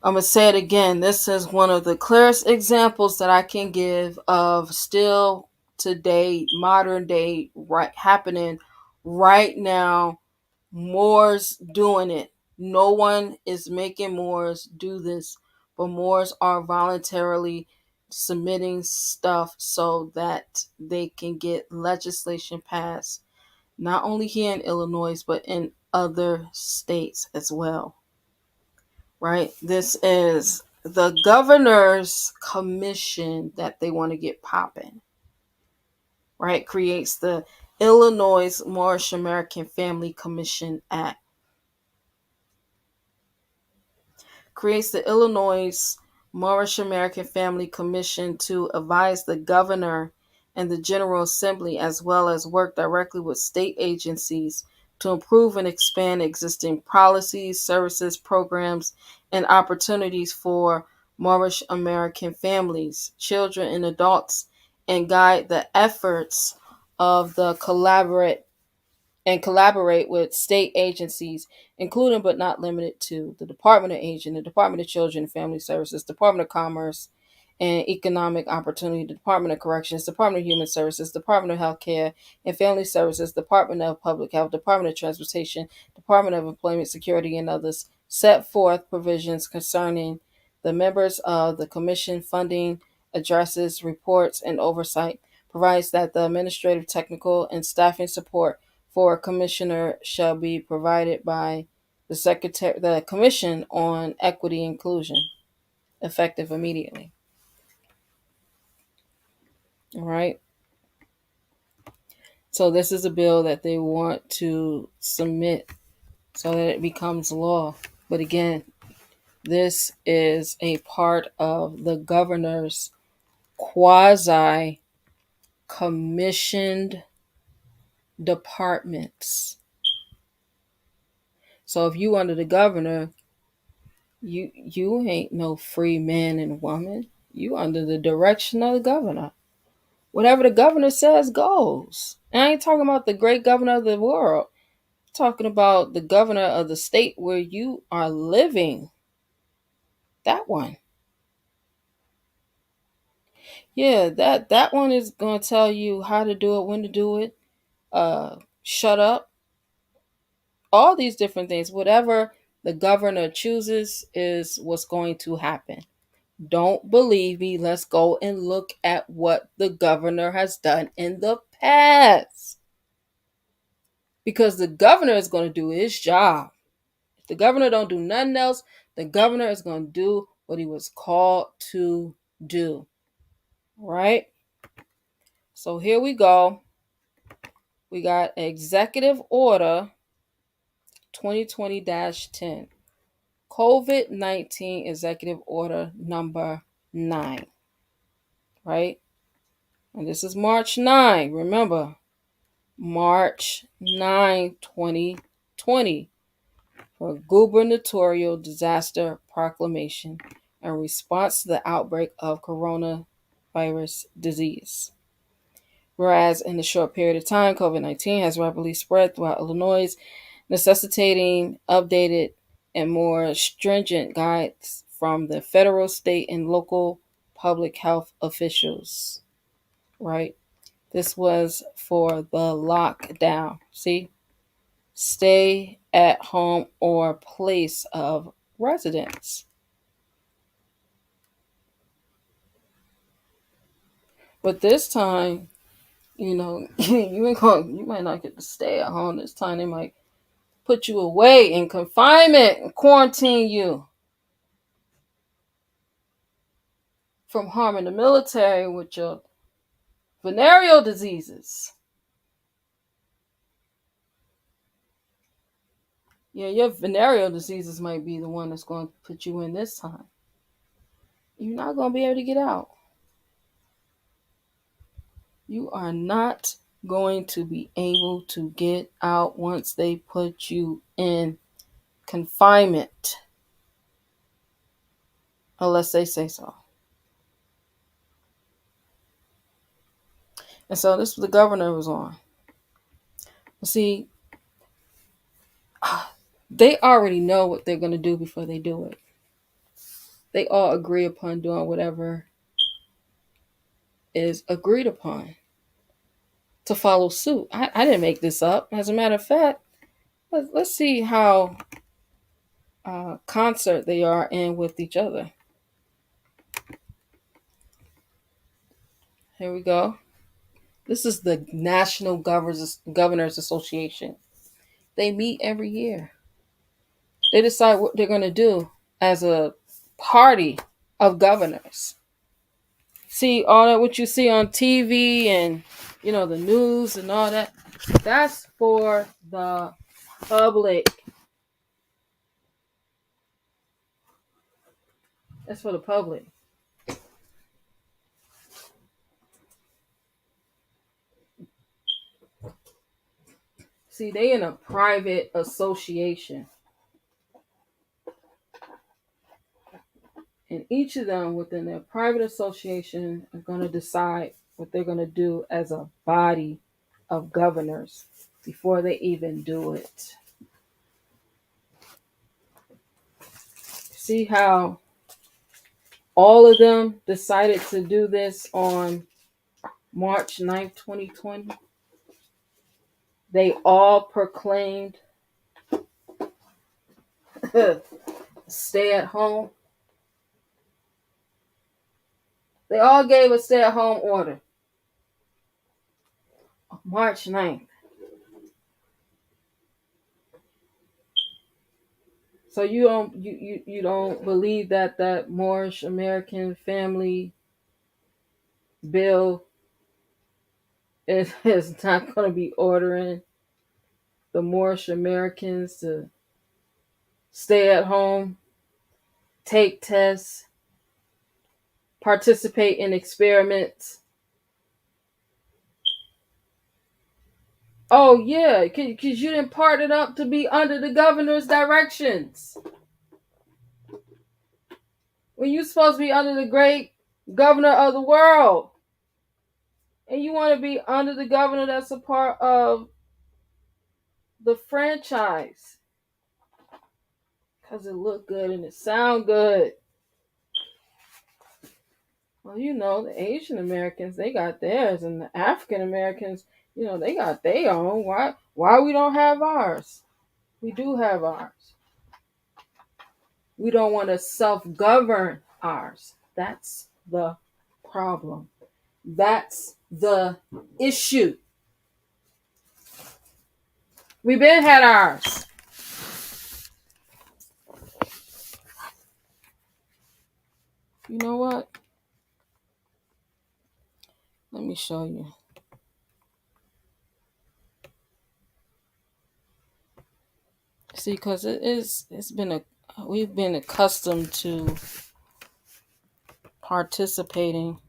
I'm going to say it again. This is one of the clearest examples that I can give of still today, modern day, right happening right now. Moors doing it. No one is making Moors do this, but Moors are voluntarily submitting stuff so that they can get legislation passed, not only here in Illinois, but in other states as well. Right? This is the governor's commission that they want to get popping. Right? Creates the Illinois Moorish American Family Commission Act. Creates the Illinois Moorish American Family Commission to advise the governor and the General Assembly, as well as work directly with state agencies to improve and expand existing policies, services, programs, and opportunities for Moorish American families, children, and adults, and guide the efforts of the collaborate with state agencies, including but not limited to the Department of Aging, the Department of Children and Family Services, Department of Commerce and Economic Opportunity, the Department of Corrections, Department of Human Services, Department of Healthcare and Family Services, Department of Public Health, Department of Transportation, Department of Employment Security, and others, set forth provisions concerning the members of the Commission, funding, addresses, reports, and oversight, provides that the administrative, technical, and staffing support for a commissioner shall be provided by the Commission on Equity and Inclusion, effective immediately. All right. So this is a bill that they want to submit so that it becomes law. But again, this is a part of the governor's quasi commissioned departments. So if you under the governor, you ain't no free man and woman. You under the direction of the governor. Whatever the governor says goes. And I ain't talking about the great governor of the world. I'm talking about the governor of the state where you are living. That one. Yeah, that one is gonna tell you how to do it, when to do it, shut up, all these different things. Whatever the governor chooses is what's going to happen. Don't believe me. Let's go and look at what the governor has done in the past. Because the governor is going to do his job. If the governor don't do nothing else, The governor is going to do what he was called to do. Right? So here we go. We got Executive Order 2020-10. COVID-19 Executive Order number 9. Right? And this is March 9. Remember, March 9, 2020. For gubernatorial disaster proclamation in response to the outbreak of coronavirus disease. Whereas in a short period of time, COVID-19 has rapidly spread throughout Illinois, necessitating updated and more stringent guides from the federal, state, and local public health officials. Right? This was for the lockdown. See? Stay at home or place of residence. But this time, you might not get to stay at home this time. They might put you away in confinement and quarantine you from harming the military with your venereal diseases. Yeah, your venereal diseases might be the one that's going to put you in this time. You're not going to be able to get out. You are not going to be able to get out once they put you in confinement. Unless they say so. And so this was the governor was on. See, they already know what they're going to do before they do it. They all agree upon doing whatever is agreed upon to follow suit. I didn't make this up. As a matter of fact, let's see how concert they are in with each other. Here we go. This is the National Governors Association. They meet every year. They decide what they're going to do as a party of governors. See all that what you see on TV and the news and all that. That's for the public. That's for the public. See, they in a private association. And each of them within their private association are going to decide what they're going to do as a body of governors before they even do it. See how all of them decided to do this on March 9th, 2020? They all proclaimed stay at home. They all gave a stay at home order. March 9th. So you don't believe that Moorish American family bill is not going to be ordering the Moorish Americans to stay at home, take tests, participate in experiments. Oh yeah, because you didn't part it up to be under the governor's directions. When you're supposed to be under the great governor of the world. And you want to be under the governor that's a part of the franchise. Because it look good and it sound good. Well, the Asian Americans, they got theirs. And the African Americans, they got their own. Why we don't have ours? We do have ours. We don't want to self-govern ours. That's the problem. That's the issue. We been had ours. You know what? Let me show you. See, because we've been accustomed to participating.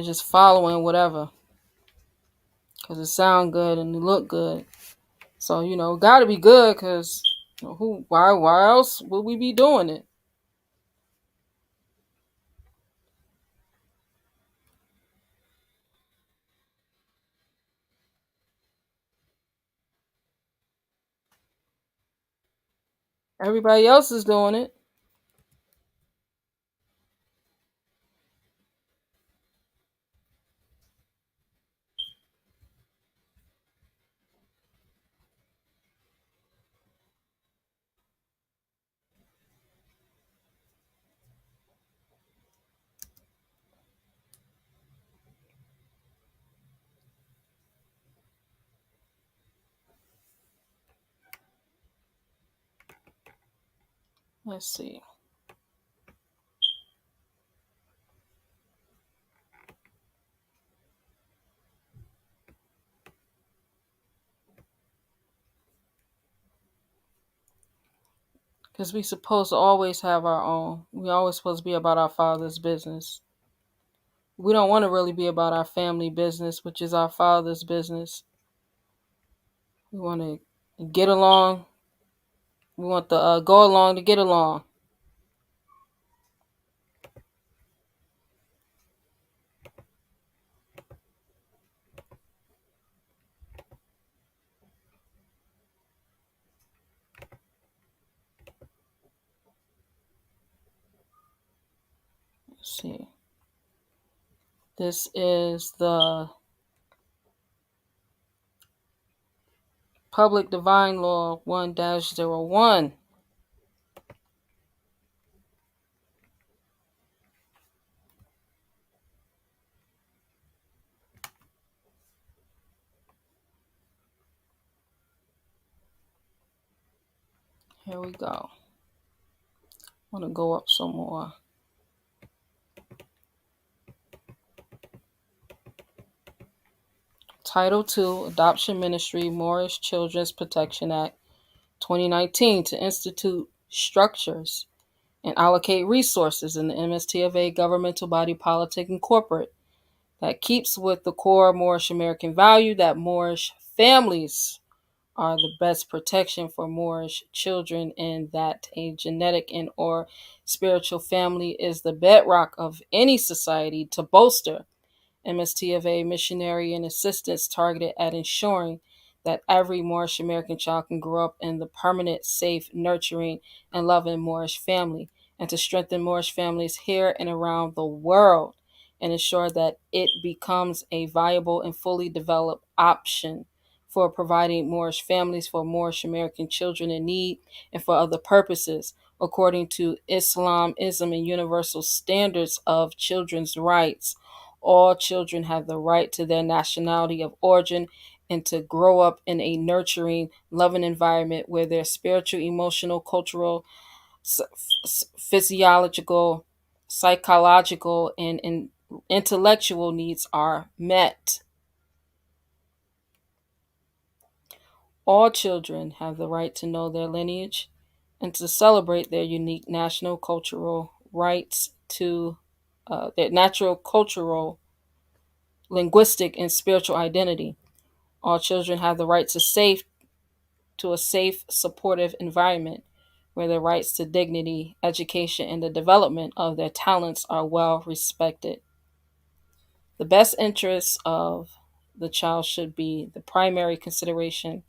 Just following whatever, because it sound good and it look good. So got to be good, because why else would we be doing it? Everybody else is doing it. Let's see. Because we supposed to always have our own. We always supposed to be about our Father's business. We don't want to really be about our family business, which is our Father's business. We want to get along. We want to go along to get along. Let's see. This is the Public Divine Law 1-01. Here we go. I want to go up some more. Title II, Adoption Ministry, Moorish Children's Protection Act, 2019, to institute structures and allocate resources in the MSTFA governmental body, politic, and corporate that keeps with the core Moorish American value that Moorish families are the best protection for Moorish children, and that a genetic and or spiritual family is the bedrock of any society, to bolster MSTFA missionary and assistance targeted at ensuring that every Moorish American child can grow up in the permanent, safe, nurturing, and loving Moorish family, and to strengthen Moorish families here and around the world, and ensure that it becomes a viable and fully developed option for providing Moorish families for Moorish American children in need and for other purposes, according to Islamism and universal standards of children's rights. All children have the right to their nationality of origin and to grow up in a nurturing, loving environment where their spiritual, emotional, cultural, physiological, psychological, and intellectual needs are met. All children have the right to know their lineage and to celebrate their unique national cultural rights to their natural cultural, linguistic, and spiritual identity. All children have the right to a safe, supportive environment where their rights to dignity, education, and the development of their talents are well respected. The best interests of the child should be the primary consideration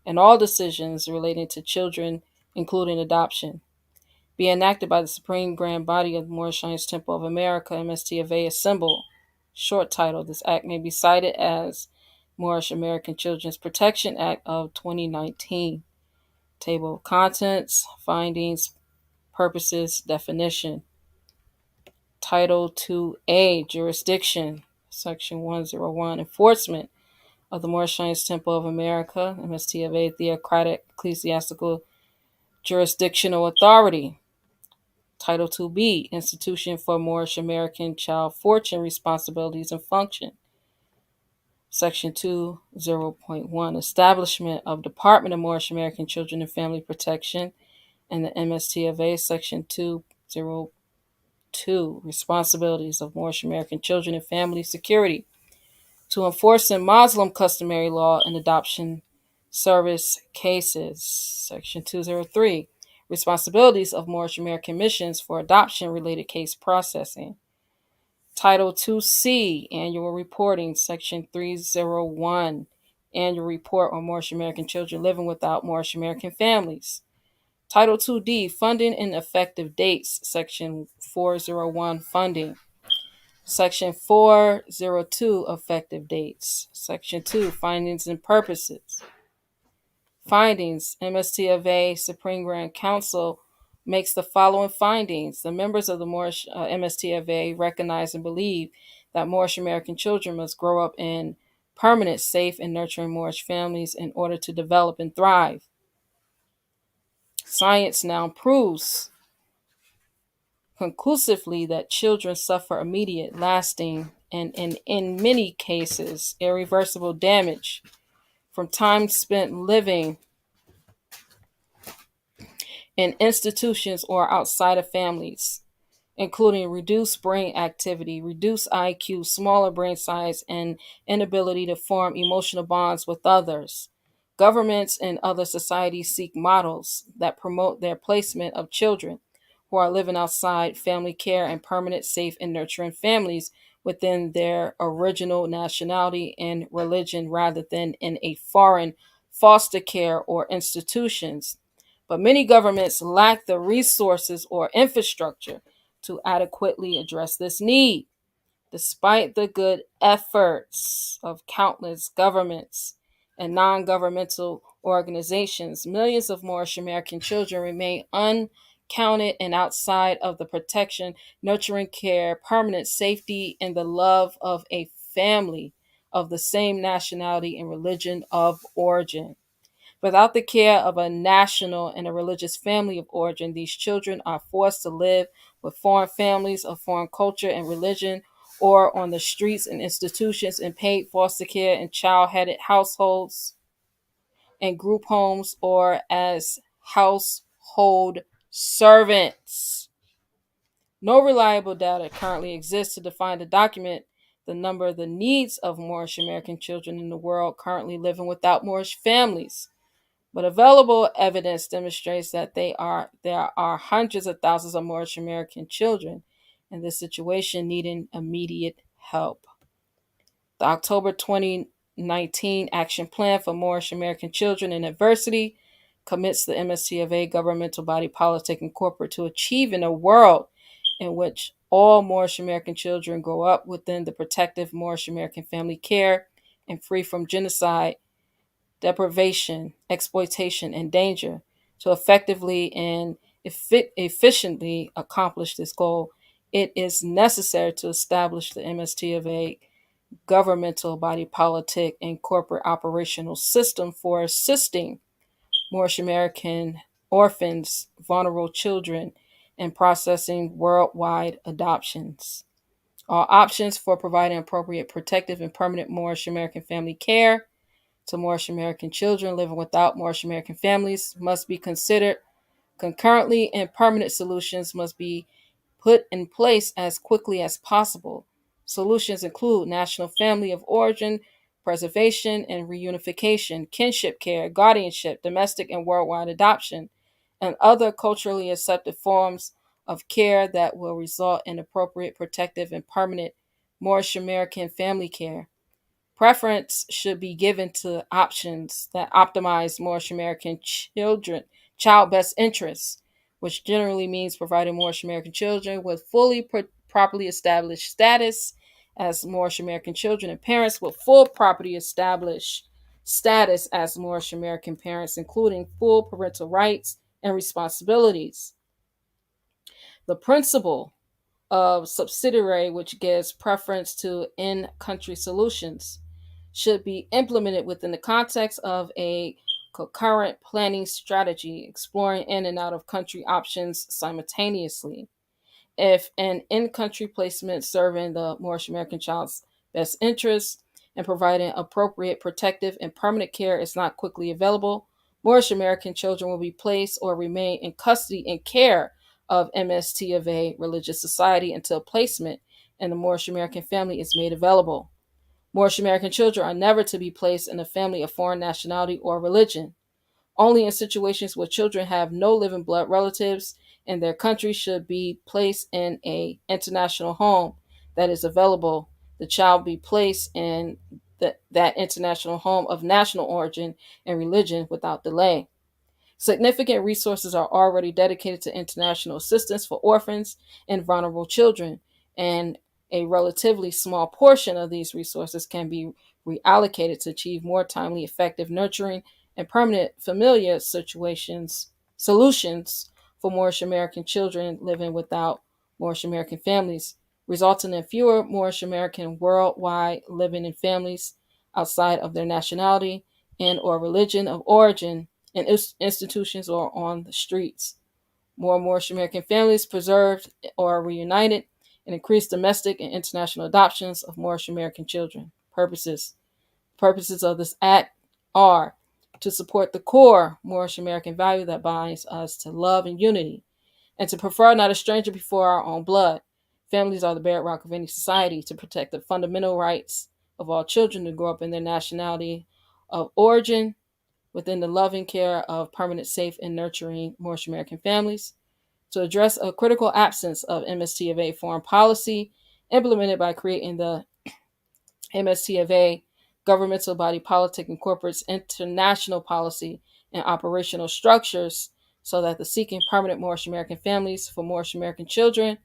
in all decisions relating to children, including adoption. Be enacted by the Supreme Grand Body of the Moorish Science Temple of America, MSTFA, assembled. Short title. This act may be cited as Moorish American Children's Protection Act of 2019. Table of contents, findings, purposes, definition. Title 2A, jurisdiction, Section 101, enforcement of the Moorish Temple of America, MST of A, theocratic ecclesiastical jurisdictional authority. Title 2B, institution for Moorish American child fortune, responsibilities and function. Section 20.1, establishment of Department of Moorish American Children and Family Protection, and the MST of A, Section 202, responsibilities of Moorish American Children and Family Security, to enforce in Muslim customary law and adoption service cases. Section 203, responsibilities of Moorish American missions for adoption-related case processing. Title 2C, annual reporting, Section 301, annual report on Moorish American children living without Moorish American families. Title 2D, funding and effective dates, Section 401, funding. Section 402, effective dates. Section 2, findings and purposes. Findings, MST of A, Supreme Grand Council makes the following findings. The members of the Moorish MST of A recognize and believe that Moorish American children must grow up in permanent, safe, and nurturing Moorish families in order to develop and thrive. Science now proves conclusively that children suffer immediate, lasting, and in many cases, irreversible damage from time spent living in institutions or outside of families, including reduced brain activity, reduced IQ, smaller brain size, and inability to form emotional bonds with others. Governments and other societies seek models that promote their placement of children who are living outside family care and permanent, safe, and nurturing families within their original nationality and religion rather than in a foreign foster care or institutions. But many governments lack the resources or infrastructure to adequately address this need. Despite the good efforts of countless governments and non governmental organizations, millions of Moorish American children remain uncounted and outside of the protection, nurturing care, permanent safety, and the love of a family of the same nationality and religion of origin. Without the care of a national and a religious family of origin, these children are forced to live with foreign families of foreign culture and religion, or on the streets and institutions in paid foster care and child-headed households and group homes, or as household servants. No reliable data currently exists to define and document the number of the needs of Moorish American children in the world currently living without Moorish families. But available evidence demonstrates that there are hundreds of thousands of Moorish American children in this situation needing immediate help. The October 2019 Action Plan for Moorish American Children in Adversity commits the MST of A governmental body, politic, and corporate to achieving a world in which all Moorish American children grow up within the protective Moorish American family care and free from genocide, deprivation, exploitation, and danger. To effectively and efficiently accomplish this goal, it is necessary to establish the MST of A governmental body politic and corporate operational system for assisting Moorish American orphans, vulnerable children, and processing worldwide adoptions. All options for providing appropriate protective and permanent Moorish American family care to Moorish American children living without Moorish American families must be considered concurrently, and permanent solutions must be put in place as quickly as possible. Solutions include national family of origin, preservation and reunification, kinship care, guardianship, domestic and worldwide adoption, and other culturally accepted forms of care that will result in appropriate protective and permanent Moorish American family care. Preference should be given to options that optimize Moorish American child best interests, which generally means providing Moorish American children with fully properly established status as Moorish American children and parents with full property established status as Moorish American parents, including full parental rights and responsibilities. The principle of subsidiary, which gives preference to in country solutions, should be implemented within the context of a concurrent planning strategy, exploring in and out of country options simultaneously. If an in country placement serving the Moorish American child's best interests and providing appropriate protective and permanent care is not quickly available, Moorish American children will be placed or remain in custody and care of MST of A religious society until placement in the Moorish American family is made available. Moorish American children are never to be placed in a family of foreign nationality or religion. Only in situations where children have no living blood relatives in their country should be placed in a international home that is available. The child be placed in that international home of national origin and religion without delay. Significant resources are already dedicated to international assistance for orphans and vulnerable children, and a relatively small portion of these resources can be reallocated to achieve more timely, effective nurturing and permanent familiar solutions for Moorish American children living without Moorish American families, resulting in fewer Moorish American worldwide living in families outside of their nationality and or religion of origin in institutions or on the streets. More Moorish American families preserved or reunited, and increased domestic and international adoptions of Moorish American children. Purposes of this act are to support the core Moorish American value that binds us to love and unity, and to prefer not a stranger before our own blood. Families are the bedrock of any society. To protect the fundamental rights of all children to grow up in their nationality of origin within the loving care of permanent, safe, and nurturing Moorish American families. To address a critical absence of MST of A foreign policy implemented by creating the MST of A governmental body politic incorporates international policy and operational structures so that the seeking permanent Moorish American families for Moorish American children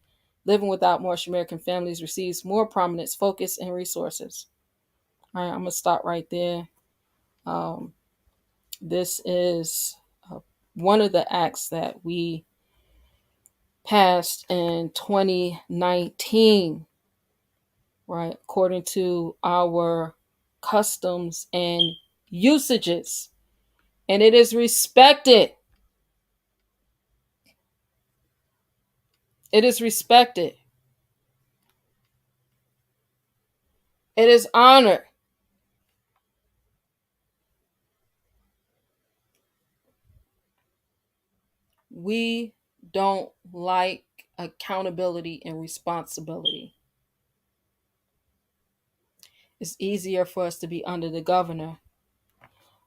living without Moorish American families receives more prominence, focus, and resources. All right, I'm going to stop right there. Um, this is one of the acts that we passed in 2019, right, according to our customs and usages. And it is respected. It is respected. It is honored. We don't like accountability and responsibility. It's easier for us to be under the governor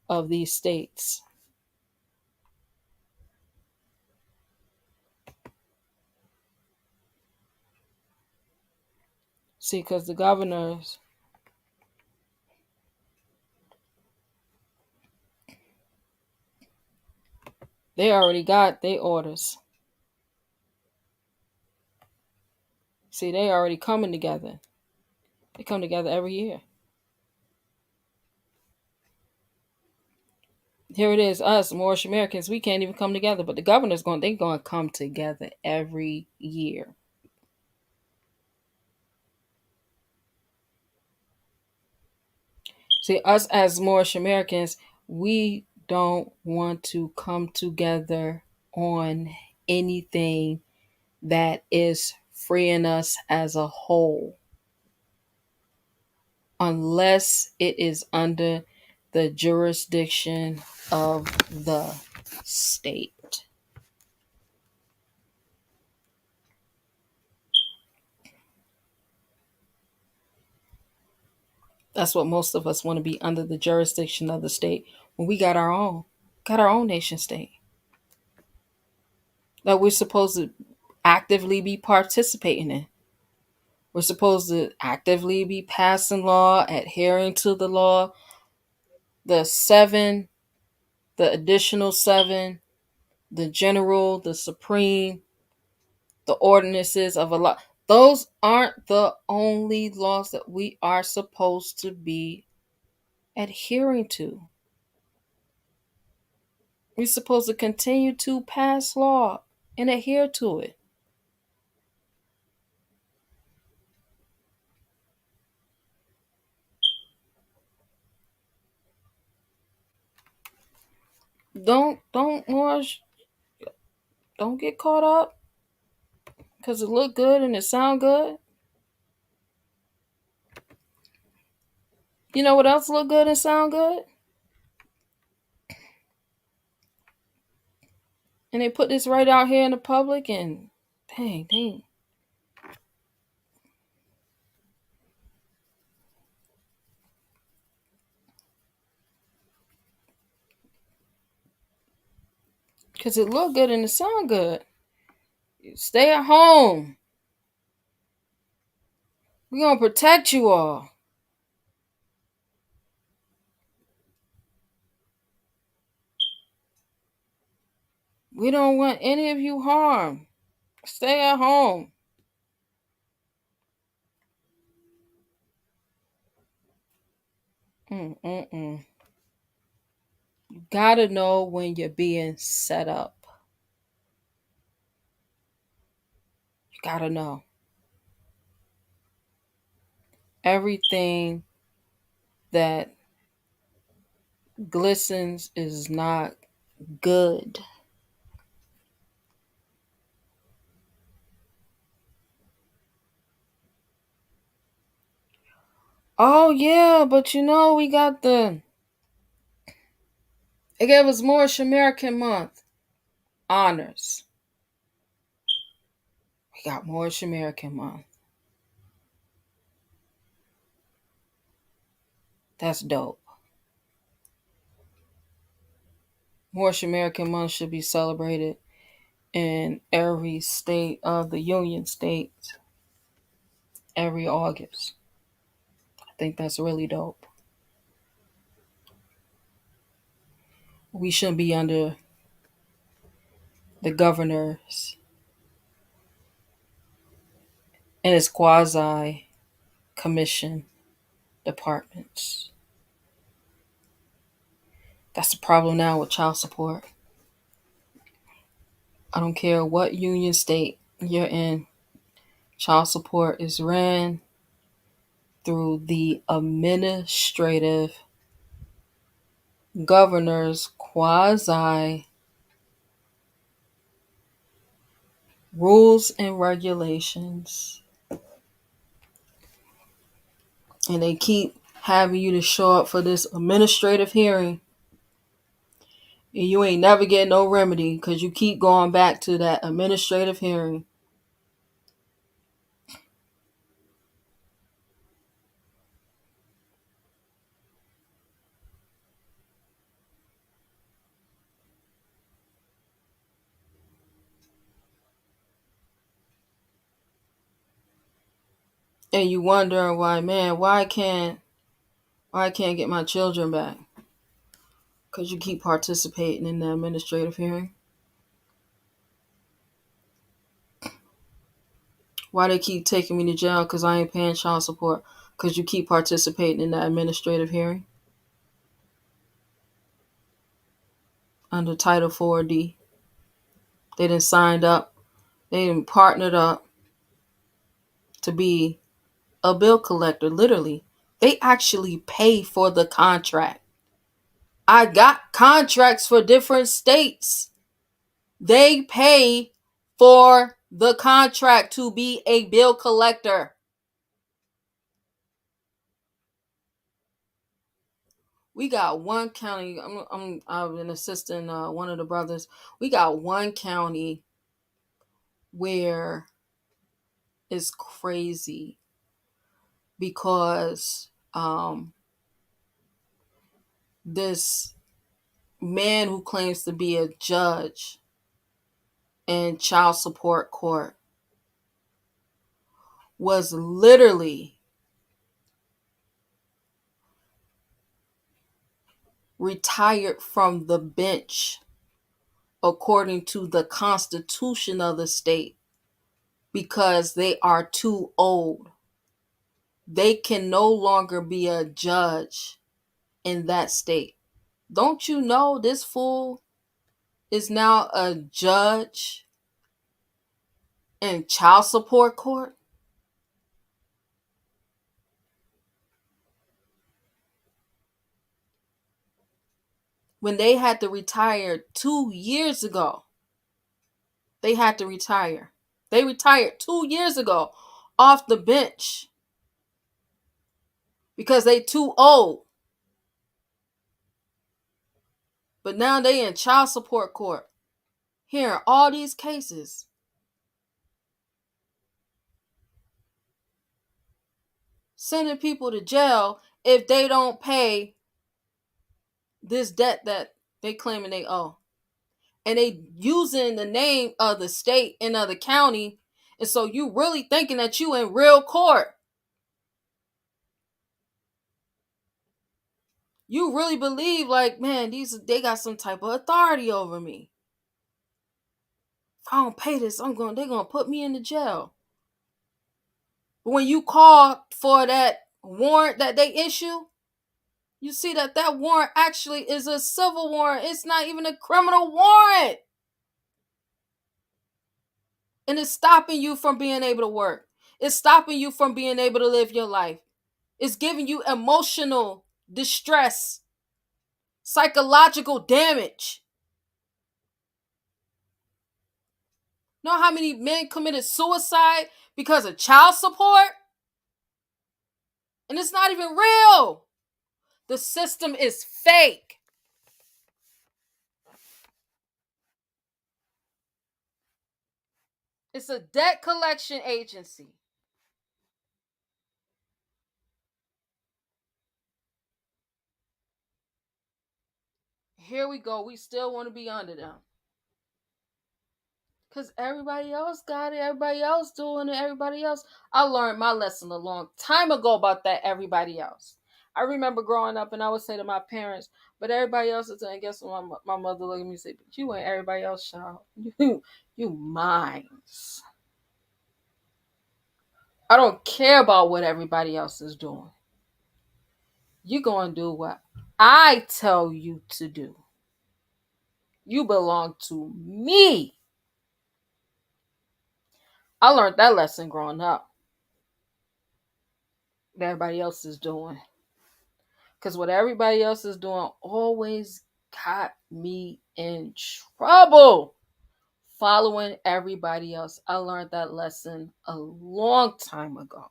of these states. See, because the governors, they already got their orders. See, they already coming together. They come together every year. Here it is, us Moorish Americans, we can't even come together, but the governor's they're going to come together every year. See, us as Moorish Americans, we don't want to come together on anything that is freeing us as a whole, unless it is under the jurisdiction of the state. That's what most of us want to be, under the jurisdiction of the state, when we got our own nation state that we're supposed to actively be participating in. We're supposed to actively be passing law, adhering to the law, the seven, the additional seven, the general, the supreme, the ordinances of a law. Those aren't the only laws that we are supposed to be adhering to. We're supposed to continue to pass law and adhere to it. Don't Moorish, don't get caught up because it look good and it sound good. You know what else look good and sound good? And they put this right out here in the public, and dang. Because it look good and it sound good. Stay at home. We're going to protect you all. We don't want any of you harmed. Stay at home. You gotta know when you're being set up. You gotta know. Everything that glistens is not good. Oh yeah, but we got it gave us Moorish American Month honors. We got Moorish American Month. That's dope. Moorish American Month should be celebrated in every state of the Union States every August. I think that's really dope. We shouldn't be under the governors and his quasi commission departments. That's the problem now with child support. I don't care what union state you're in, child support is ran through the administrative governor's quasi rules and regulations. And they keep having you to show up for this administrative hearing. And you ain't never getting no remedy because you keep going back to that administrative hearing. And you wondering why, man, why I can't get my children back? Because you keep participating in the administrative hearing. Why they keep taking me to jail because I ain't paying child support? Because you keep participating in the administrative hearing under Title 4D. They done signed up. They done partnered up to be a bill collector, literally. They actually pay for the contract. I got contracts for different states. They pay for the contract to be a bill collector. We got one county. I've been assisting one of the brothers. We got one county where it's crazy because this man who claims to be a judge in child support court was literally retired from the bench according to the constitution of the state because they are too old. They can no longer be a judge in that state. Don't you know this fool is now a judge in child support court? When they had to retire 2 years ago, they had to retire. They retired 2 years ago off the bench because they too old. But now they in child support court, hearing all these cases. Sending people to jail if they don't pay this debt that they claiming they owe. And they using the name of the state and of the county. And so you really thinking that you in real court. You really believe like, man, they got some type of authority over me. If I don't pay this, they're gonna put me in the jail. But when you call for that warrant that they issue, you see that warrant actually is a civil warrant. It's not even a criminal warrant. And it's stopping you from being able to work. It's stopping you from being able to live your life. It's giving you emotional distress, psychological damage. Know how many men committed suicide because of child support? And it's not even real. The system is fake. It's a debt collection agency. Here we go. We still want to be under them. Because everybody else got it. Everybody else doing it. Everybody else. I learned my lesson a long time ago about that everybody else. I remember growing up and I would say to my parents, but everybody else is doing. Guess what? My mother looked at me and said, but you ain't everybody else, child. You minds. I don't care about what everybody else is doing. You're going to do what I tell you to do. You belong to me. I learned that lesson growing up. That everybody else is doing. Because what everybody else is doing always got me in trouble. Following everybody else. I learned that lesson a long time ago.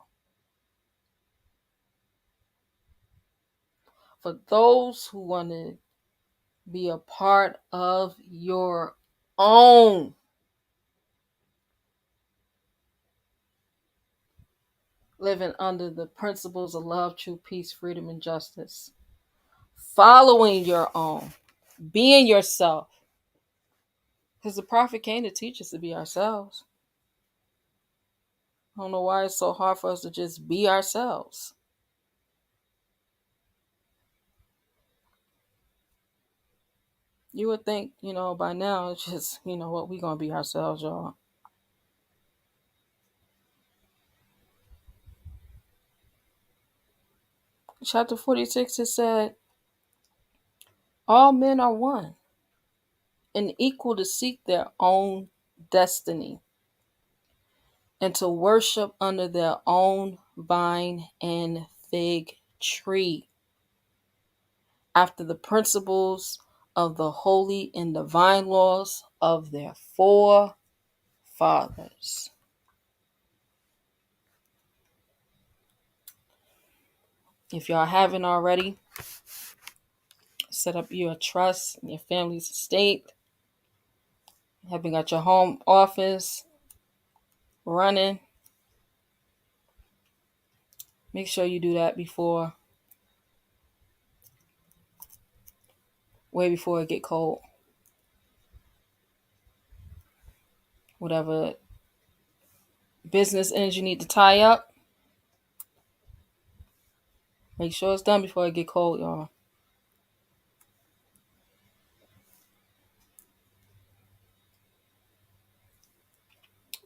For those who want to be a part of your own, living under the principles of love, truth, peace, freedom, and justice. Following your own. Being yourself. Because the prophet came to teach us to be ourselves. I don't know why it's so hard for us to just be ourselves. You would think, by now it's just, what, we gonna be ourselves, y'all. Chapter 46, it said, all men are one and equal to seek their own destiny and to worship under their own vine and fig tree after the principles of the holy and divine laws of their forefathers. If y'all haven't already, set up your trust in your family's estate. Haven't got your home office running. Make sure you do that way before it get cold. Whatever business ends you need to tie up, make sure it's done before it get cold, y'all.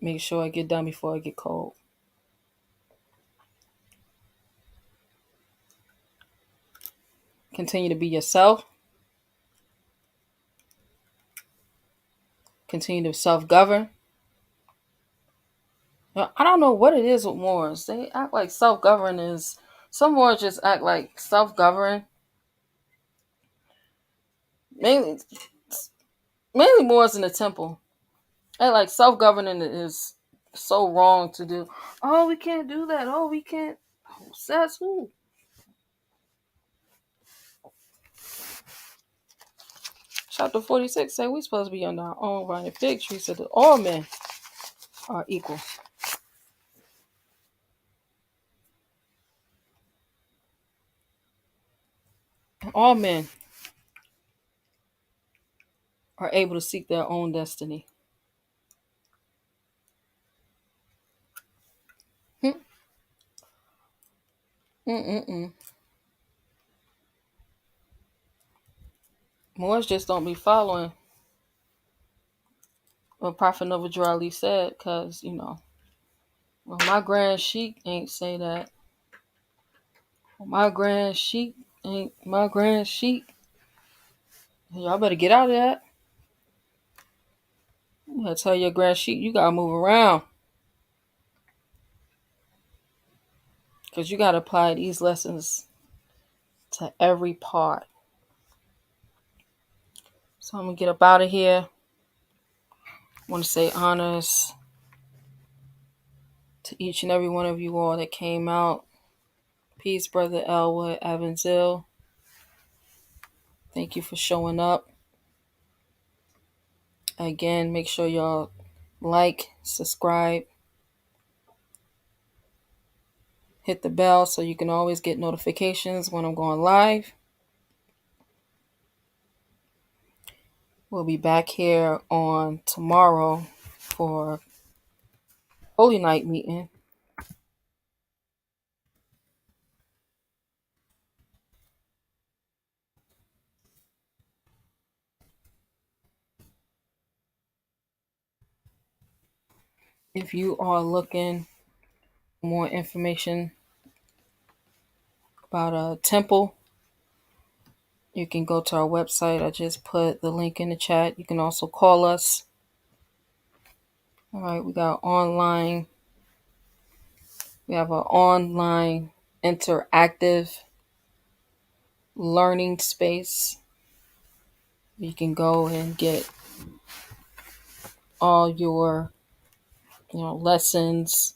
Make sure it get done before it get cold. Continue to be yourself. Continue to self-govern. I don't know what it is with Moors. They act like self-govern is... Some Moors just act like self-govern. Mainly Moors in the temple. And like self-governing is so wrong to do. Oh, we can't do that. Oh, we can't. Oh, says who? Chapter 46 say we supposed to be under our own vine and fig tree so that all men are equal. All men are able to seek their own destiny. Mm-mm-mm. Moors just don't be following what Prophet Nova Jurali said, because, well, my grand sheik ain't say that. Well, my grand sheik ain't my grand sheik. Y'all better get out of that. You gotta tell your grand sheik you gotta move around. Because you gotta apply these lessons to every part. So I'm gonna get up out of here. I want to say honors to each and every one of you all that came out. Peace, Brother Elwood Evansville. Thank you for showing up. Again, make sure y'all like, subscribe, hit the bell so you can always get notifications when I'm going live. We'll be back here on tomorrow for Holy Night meeting. If you are looking for more information about a temple, you can go to our website. I just put the link in the chat. You can also call us. All right, we got online. We have an online interactive learning space. You can go and get all your lessons.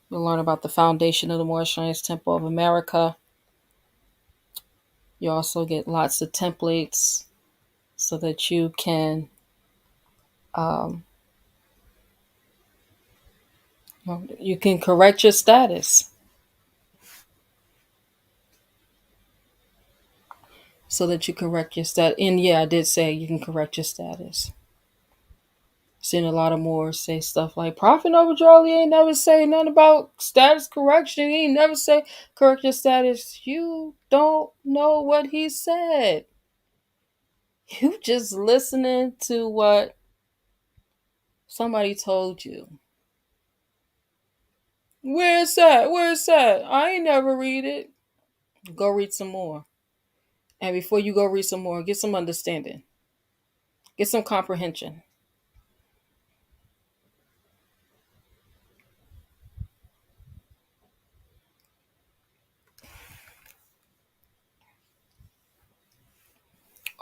You'll learn about the foundation of the Moorish Temple of America. You also get lots of templates so that you can you can correct your status. So that you correct your status. And yeah, I did say you can correct your status. Seen a lot of Moors say stuff like, Prophet Nova Jurali ain't never say nothing about status correction. He ain't never say correct your status. You don't know what he said. You just listening to what somebody told you. Where's that? Where's that? I ain't never read it. Go read some more. And before you go read some more, get some understanding. Get some comprehension.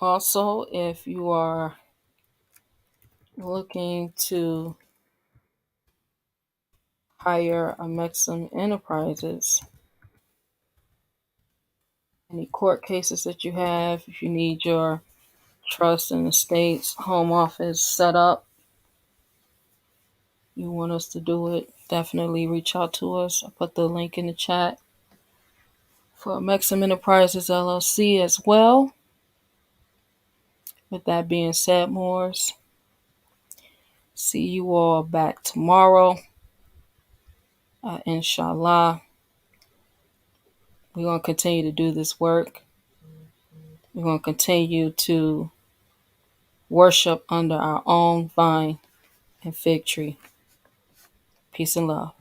Also, if you are looking to hire amexem enterprises, any court cases that you have, if you need your trust and estates home office set up, you want us to do it, definitely reach out to us. I put the link in the chat for amexem enterprises LLC as well. With that being said, Moors, see you all back tomorrow. Inshallah. We're going to continue to do this work. We're going to continue to worship under our own vine and fig tree. Peace and love.